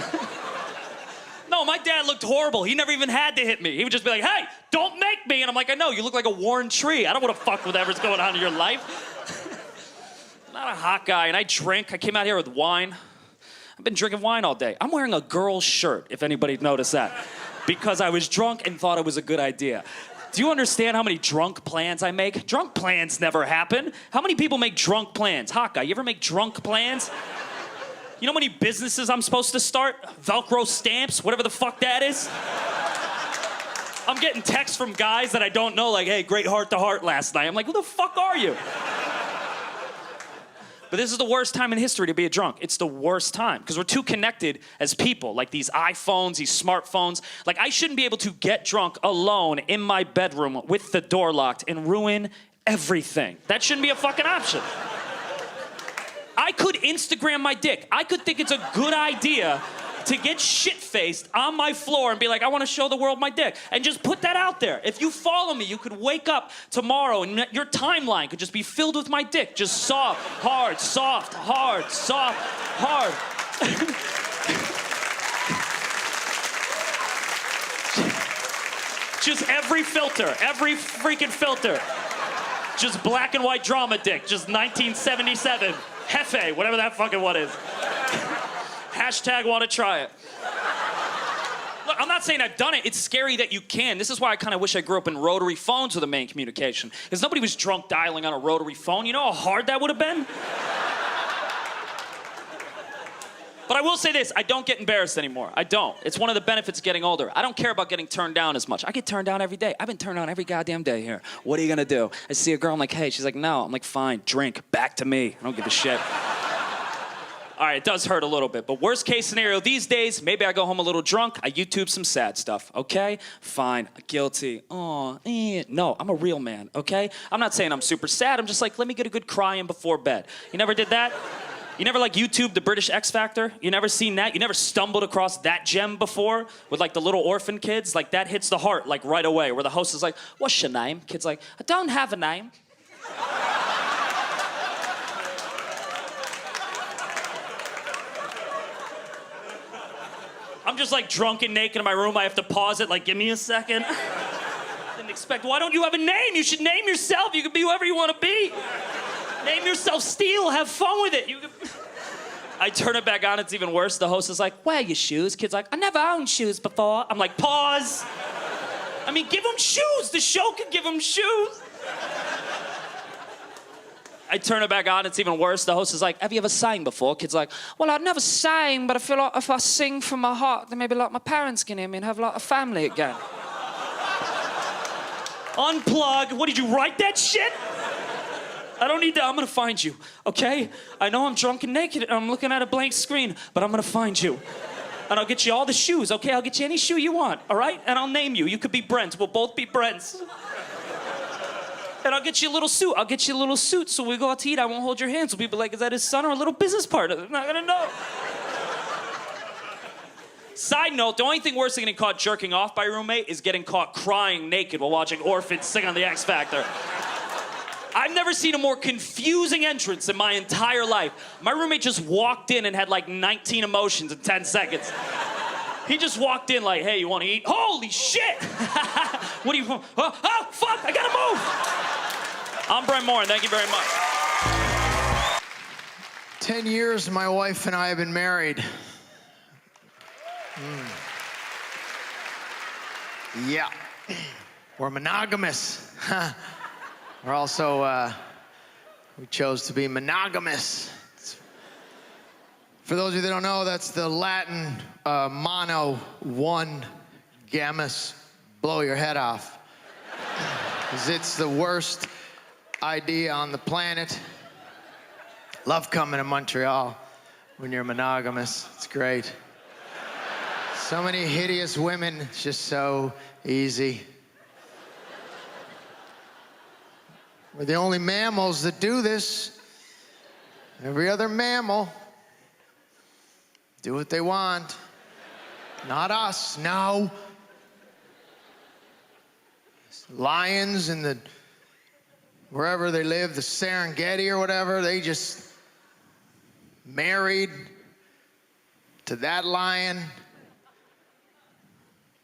No, my dad looked horrible. He never even had to hit me. He would just be like, hey, don't make me. And I'm like, I know, you look like a worn tree. I don't want to fuck with whatever's going on in your life. Not a hot guy, and I drink. I came out here with wine. I've been drinking wine all day. I'm wearing a girl's shirt, if anybody noticed that, because I was drunk and thought it was a good idea. Do you understand how many drunk plans I make? Drunk plans never happen. How many people make drunk plans? Hot guy, you ever make drunk plans? You know how many businesses I'm supposed to start? Velcro stamps, whatever the fuck that is. I'm getting texts from guys that I don't know, like, hey, great heart to heart last night. I'm like, who the fuck are you? But this is the worst time in history to be a drunk. It's the worst time, because we're too connected as people, like these iPhones, these smartphones. Like, I shouldn't be able to get drunk alone in my bedroom with the door locked and ruin everything. That shouldn't be a fucking option. I could Instagram my dick. I could think it's a good idea to get shit-faced on my floor and be like, I want to show the world my dick. And just put that out there. If you follow me, you could wake up tomorrow and your timeline could just be filled with my dick. Just soft, hard, soft, hard, soft, hard. Just every filter, every freaking filter. Just black and white drama dick, just 1977. Hefe, whatever that fucking one is. Hashtag want to try it. Look, I'm not saying I've done it. It's scary that you can. This is why I kind of wish I grew up in rotary phones were the main communication. Because nobody was drunk dialing on a rotary phone. You know how hard that would have been? But I will say this, I don't get embarrassed anymore. I don't. It's one of the benefits of getting older. I don't care about getting turned down as much. I get turned down every day. I've been turned down every goddamn day here. What are you gonna do? I see a girl, I'm like, hey. She's like, no. I'm like, fine, drink, back to me. I don't give a shit. All right, it does hurt a little bit, but worst case scenario these days, maybe I go home a little drunk, I YouTube some sad stuff, okay? Fine, guilty, no, I'm a real man, okay? I'm not saying I'm super sad, I'm just like, let me get a good cry in before bed. You never did that? You never like YouTube the British X Factor? You never seen that? You never stumbled across that gem before? With like the little orphan kids? Like that hits the heart like right away, where the host is like, what's your name? Kid's like, I don't have a name. I'm just like drunk and naked in my room. I have to pause it, like, give me a second. Didn't expect, why don't you have a name? You should name yourself. You can be whoever you want to be. Name yourself Steel, have fun with it. I turn it back on, it's even worse. The host is like, wear your shoes. Kid's like, I never owned shoes before. I'm like, pause. I mean, give them shoes. The show could give them shoes. I turn it back on, it's even worse. The host is like, have you ever sang before? Kid's like, well, I've never sang, but I feel like if I sing from my heart, then maybe like my parents can hear me and have like a family again. Unplug. What, did you write that shit? I don't need that. I'm gonna find you, okay? I know I'm drunk and naked and I'm looking at a blank screen, but I'm gonna find you. And I'll get you all the shoes, okay? I'll get you any shoe you want, all right? And I'll name you. You could be Brent. We'll both be Brents. And I'll get you a little suit. I'll get you a little suit so we go out to eat. I won't hold your hands. So people be like, is that his son or a little business partner? They're not gonna know. Side note, the only thing worse than getting caught jerking off by a roommate is getting caught crying naked while watching orphans sing on the X Factor. I've never seen a more confusing entrance in my entire life. My roommate just walked in and had like 19 emotions in 10 seconds. He just walked in like, hey, you want to eat? Holy shit! What do you want? Oh, fuck, I gotta move! I'm Brent Morin, thank you very much. 10 years my wife and I have been married. Yeah, we're monogamous. We're also, we chose to be monogamous. For those of you that don't know, that's the Latin mono, one, gamus, blow your head off. 'Cause it's the worst idea on the planet. Love coming to Montreal when you're monogamous. It's great. So many hideous women, it's just so easy. We're the only mammals that do this. Every other mammal Do what they want. Not us, no. Lions in the, wherever they live, the Serengeti or whatever, they just married to that lion.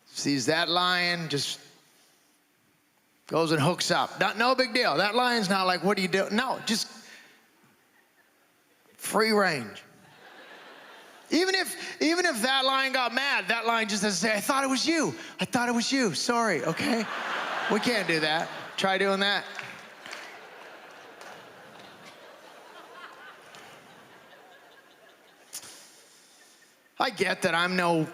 Sees that lion, just goes and hooks up. No big deal. That lion's not like, what do you do? No, just free range. Even if that lion got mad, that lion just has to say, I thought it was you. I thought it was you. Sorry, okay? We can't do that. Try doing that. I get that I'm no,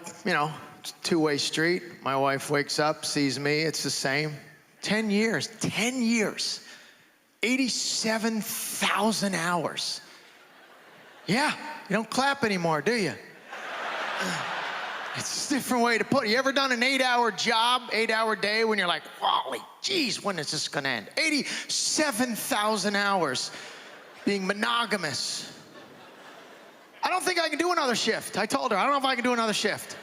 it's a two-way street. My wife wakes up, sees me, it's the same. 10 years, 87,000 hours. Yeah, you don't clap anymore, do you? It's a different way to put it. You ever done an 8-hour job, 8-hour day when you're like, holy jeez, when is this gonna end? 87,000 hours being monogamous. I don't think I can do another shift. I told her, I don't know if I can do another shift.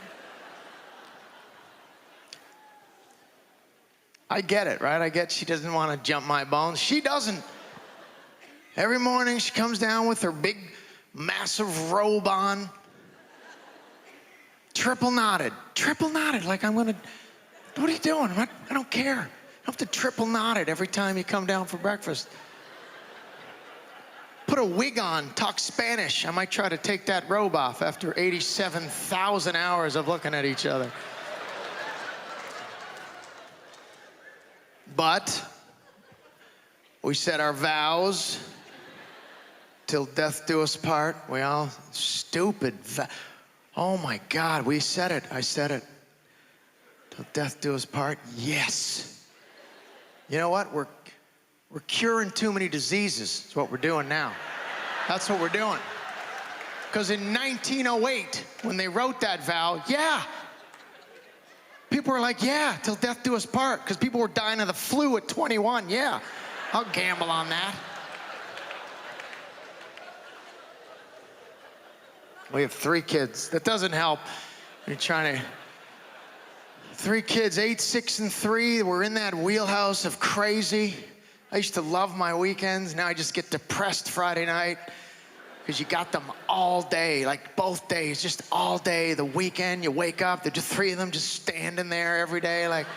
I get it, right? I get she doesn't want to jump my bones. She doesn't. Every morning she comes down with her big, massive robe on. Triple knotted, like I'm gonna, what are you doing? I don't care. You have to triple knot it every time you come down for breakfast. Put a wig on, talk Spanish. I might try to take that robe off after 87,000 hours of looking at each other. But we said our vows till death do us part. We all stupid. Oh my God, we said it. I said it. Till death do us part. Yes. You know what? We're curing too many diseases. That's what we're doing now. That's what we're doing. Because in 1908, when they wrote that vow, yeah. People were like, yeah, till death do us part. Because people were dying of the flu at 21. Yeah, I'll gamble on that. We have 3 kids. That doesn't help. You're trying to... 3 kids, 8, 6, and 3. We're in that wheelhouse of crazy. I used to love my weekends. Now I just get depressed Friday night because you got them all day, like both days, just all day. The weekend, you wake up, there's just 3 of them just standing there every day. Like,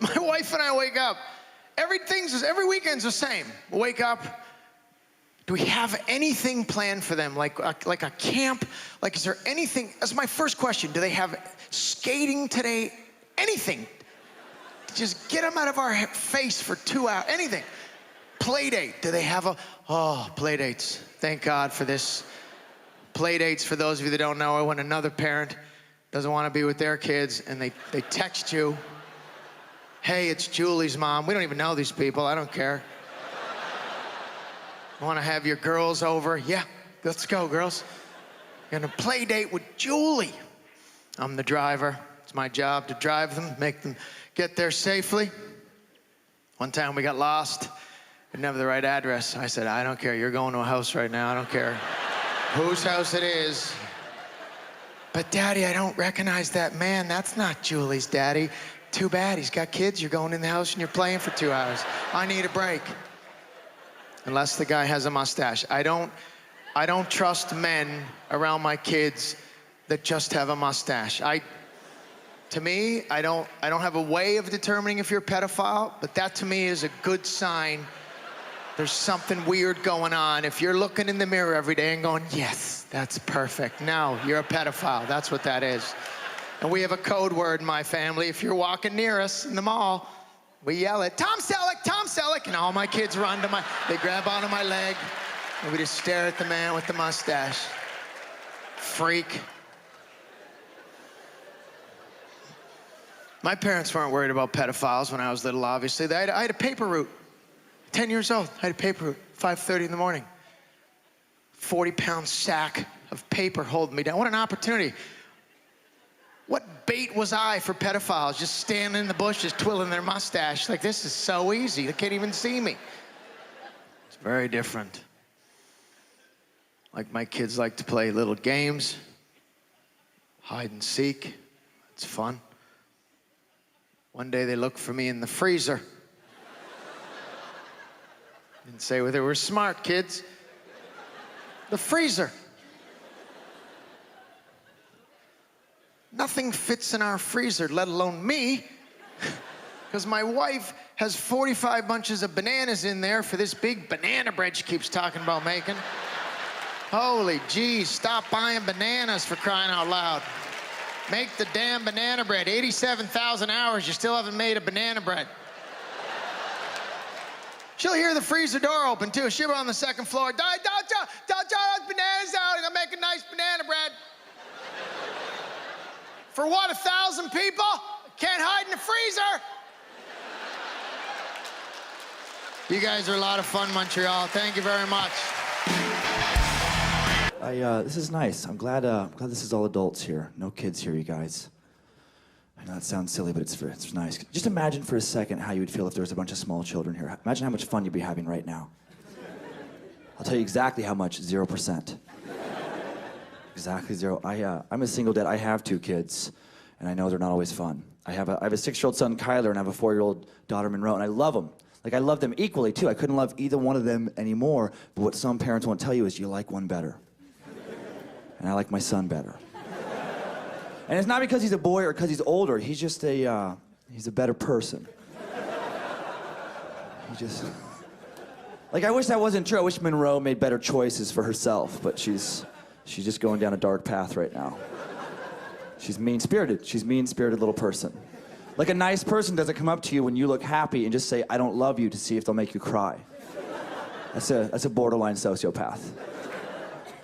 my wife and I wake up. Every weekend's the same. We wake up. Do we have anything planned for them? Like a camp? Like, is there anything? That's my first question. Do they have skating today? Anything? Just get them out of our face for 2 hours. Anything. Play date. Do they have play dates. Thank God for this. Play dates, for those of you that don't know, are when another parent doesn't want to be with their kids and they text you, hey, it's Julie's mom. We don't even know these people. I don't care. Want to have your girls over? Yeah, let's go, girls. Gonna play date with Julie. I'm the driver. It's my job to drive them, make them get there safely. One time we got lost. Didn't have the right address. I said, I don't care. You're going to a house right now. I don't care whose house it is. But Daddy, I don't recognize that man. That's not Julie's daddy. Too bad. He's got kids. You're going in the house and you're playing for 2 hours. I need a break. Unless the guy has a mustache. I don't trust men around my kids that just have a mustache. To me, I don't have a way of determining if you're a pedophile, but that to me is a good sign there's something weird going on. If you're looking in the mirror every day and going, yes, that's perfect. No, you're a pedophile. That's what that is. And we have a code word in my family. If you're walking near us in the mall, we yell it, Tom Selleck, and all my kids run to they grab onto my leg, and we just stare at the man with the mustache. Freak. My parents weren't worried about pedophiles when I was little, obviously. I had a paper route. 10 years old, I had a paper route, 5:30 in the morning. 40-pound sack of paper holding me down. What an opportunity. What bait was I for pedophiles? Just standing in the bushes, twiddling their mustache. Like, this is so easy. They can't even see me. It's very different. Like my kids like to play little games, hide and seek. It's fun. One day they looked for me in the freezer. Didn't say whether we're smart, kids. The freezer. Nothing fits in our freezer, let alone me. Because my wife has 45 bunches of bananas in there for this big banana bread she keeps talking about making. Holy geez, stop buying bananas for crying out loud. Make the damn banana bread. 87,000 hours, you still haven't made a banana bread. She'll hear the freezer door open too. She'll be on the second floor. Don't throw those bananas out. I'm gonna make a nice banana bread. For what, 1,000 people? Can't hide in the freezer. You guys are a lot of fun, Montreal. Thank you very much. This is nice. I'm glad this is all adults here. No kids here, you guys. I know that sounds silly, but it's nice. Just imagine for a second how you would feel if there was a bunch of small children here. Imagine how much fun you'd be having right now. I'll tell you exactly how much, 0%. Exactly 0. I'm a single dad. I have 2 kids, and I know they're not always fun. I have a 6-year-old son, Kyler, and I have a 4-year-old daughter, Monroe, and I love them. Like, I love them equally, too. I couldn't love either one of them anymore, but what some parents won't tell you is you like one better. And I like my son better. And it's not because he's a boy or because he's older. He's just he's a better person. He just... Like, I wish that wasn't true. I wish Monroe made better choices for herself, but she's just going down a dark path right now. She's mean-spirited. She's a mean-spirited little person. Like, a nice person doesn't come up to you when you look happy and just say, I don't love you, to see if they'll make you cry. That's a borderline sociopath.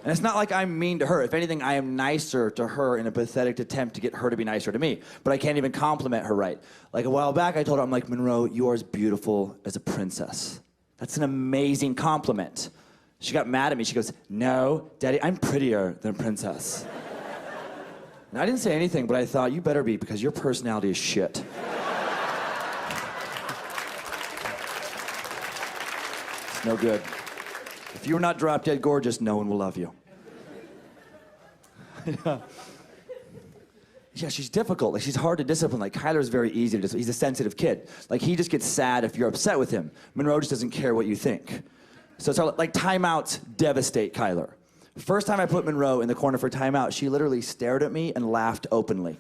And it's not like I'm mean to her. If anything, I am nicer to her in a pathetic attempt to get her to be nicer to me. But I can't even compliment her right. Like, a while back, I told her, I'm like, Monroe, you are as beautiful as a princess. That's an amazing compliment. She got mad at me. She goes, no, Daddy, I'm prettier than a princess. And I didn't say anything, but I thought, you better be, because your personality is shit. It's no good. If you're not drop dead gorgeous, no one will love you. Yeah, she's difficult. Like, she's hard to discipline. Like, Kyler's very easy to discipline. He's a sensitive kid. Like, he just gets sad if you're upset with him. Monroe just doesn't care what you think. So it's like timeouts devastate Kyler. First time I put Monroe in the corner for timeout, she literally stared at me and laughed openly.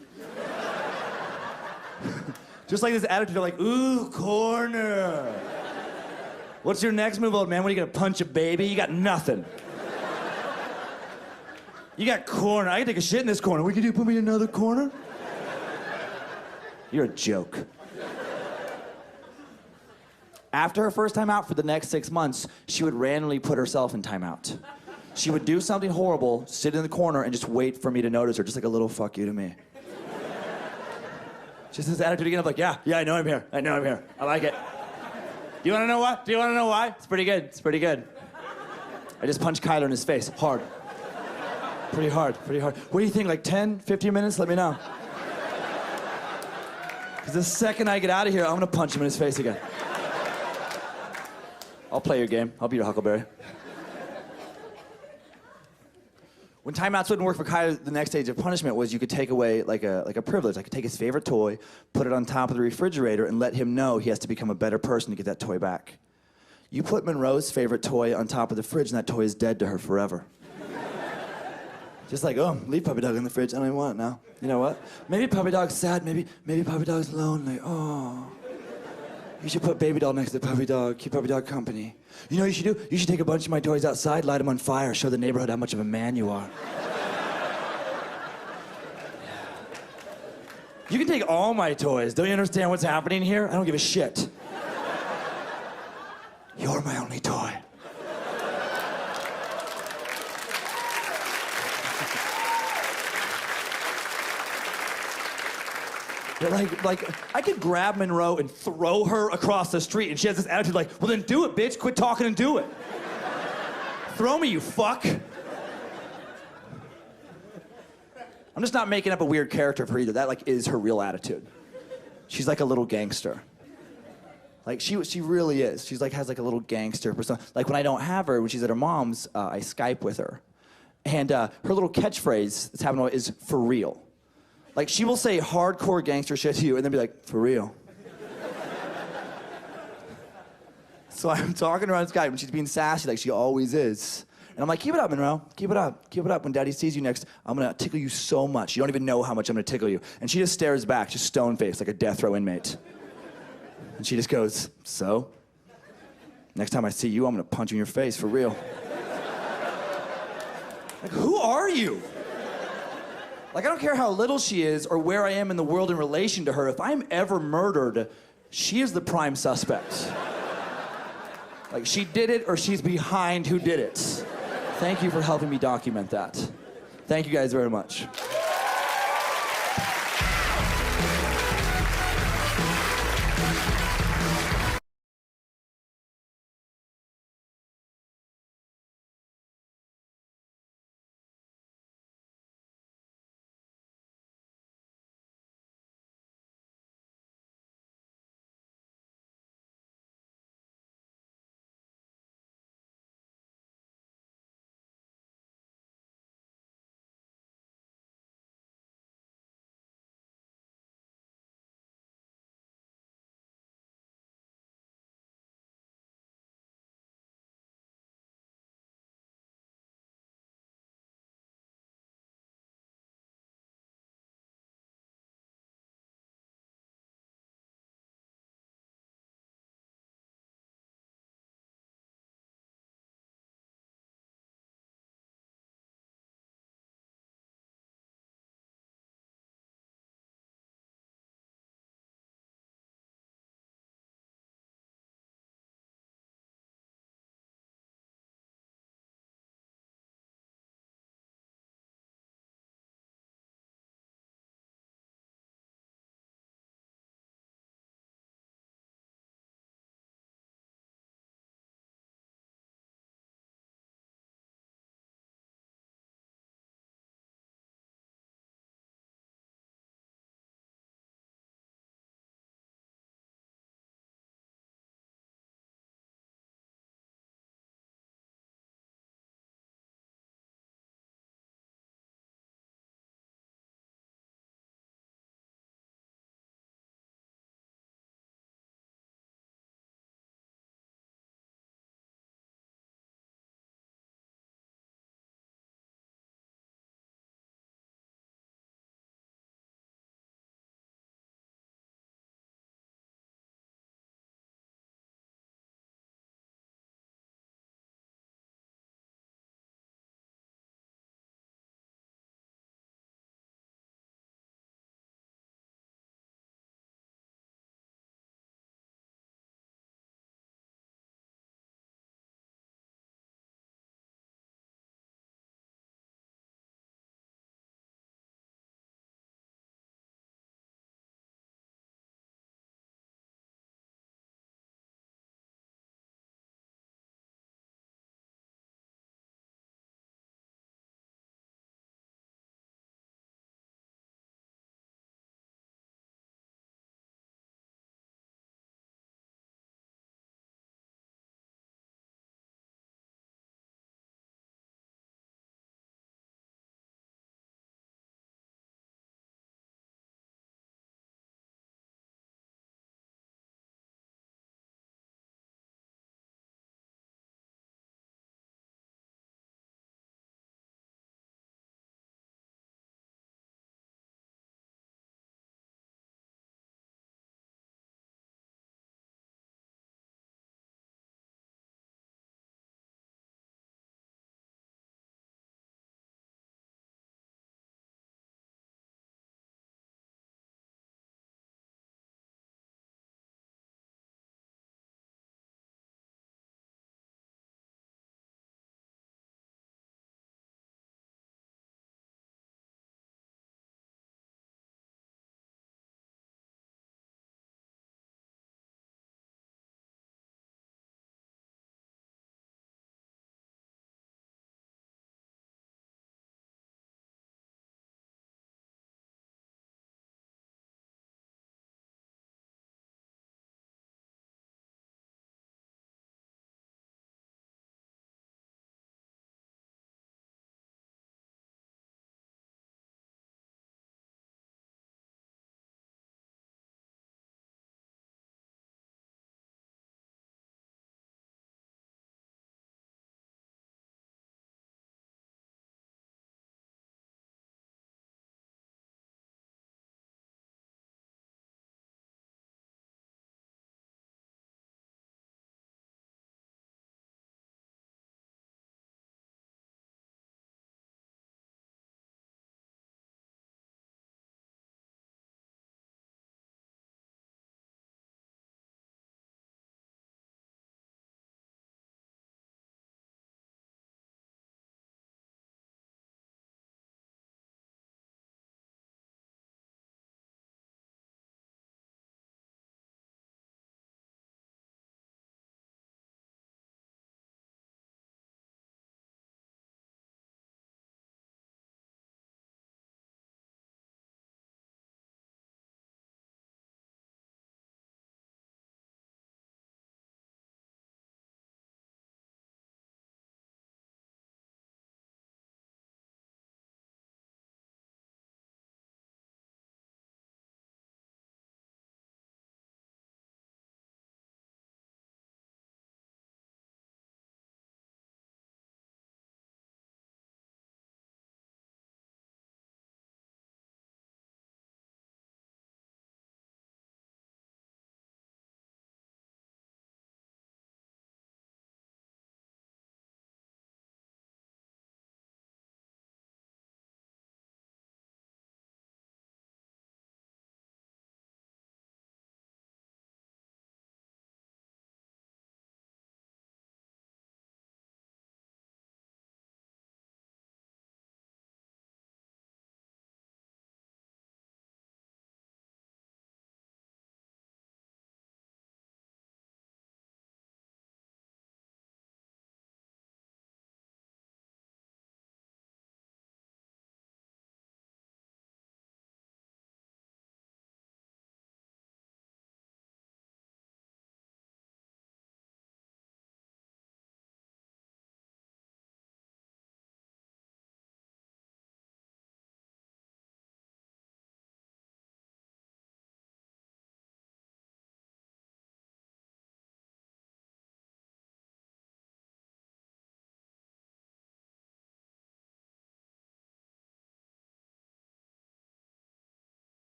Just like this attitude of like, ooh, corner. What's your next move, old man? What, are you gonna punch a baby? You got nothing. You got corner. I can take a shit in this corner. What can you do, put me in another corner? You're a joke. After her first time out, for the next 6 months, she would randomly put herself in timeout. She would do something horrible, sit in the corner, and just wait for me to notice her, just like a little fuck you to me. Just this attitude again of like, yeah, I know I'm here. I know I'm here. I like it. Do you want to know what? Do you want to know why? It's pretty good. It's pretty good. I just punched Kyler in his face, hard. Pretty hard, pretty hard. What do you think, like 10, 15 minutes? Let me know. Because the second I get out of here, I'm going to punch him in his face again. I'll play your game. I'll be your Huckleberry. When timeouts wouldn't work for Kyler, the next stage of punishment was you could take away like a privilege. I could take his favorite toy, put it on top of the refrigerator, and let him know he has to become a better person to get that toy back. You put Monroe's favorite toy on top of the fridge, and that toy is dead to her forever. Just like, oh, leave Puppy Dog in the fridge. I don't even want it now. You know what? Maybe Puppy Dog's sad. Maybe Puppy Dog's lonely. Oh. You should put Baby Doll next to Puppy Dog. Keep Puppy Dog company. You know what you should do? You should take a bunch of my toys outside, light them on fire, show the neighborhood how much of a man you are. You can take all my toys. Don't you understand what's happening here? I don't give a shit. You're my only toy. Like, I could grab Monroe and throw her across the street, and she has this attitude like, well then do it, bitch, quit talking and do it. Throw me, you fuck. I'm just not making up a weird character for her either. That, like, is her real attitude. She's like a little gangster. Like, she really is. She's like, has like a little gangster persona. Like, when I don't have her, when she's at her mom's, I Skype with her. And her little catchphrase that's happening is for real. Like, she will say hardcore gangster shit to you and then be like, for real. So I'm talking around this guy when she's being sassy like she always is. And I'm like, keep it up, Monroe. Keep it up. Keep it up. When Daddy sees you next, I'm gonna tickle you so much. You don't even know how much I'm gonna tickle you. And she just stares back, just stone-faced like a death row inmate. And she just goes, so? Next time I see you, I'm gonna punch you in your face, for real. Like, who are you? Like, I don't care how little she is or where I am in the world in relation to her. If I'm ever murdered, she is the prime suspect. Like, she did it or she's behind who did it. Thank you for helping me document that. Thank you guys very much.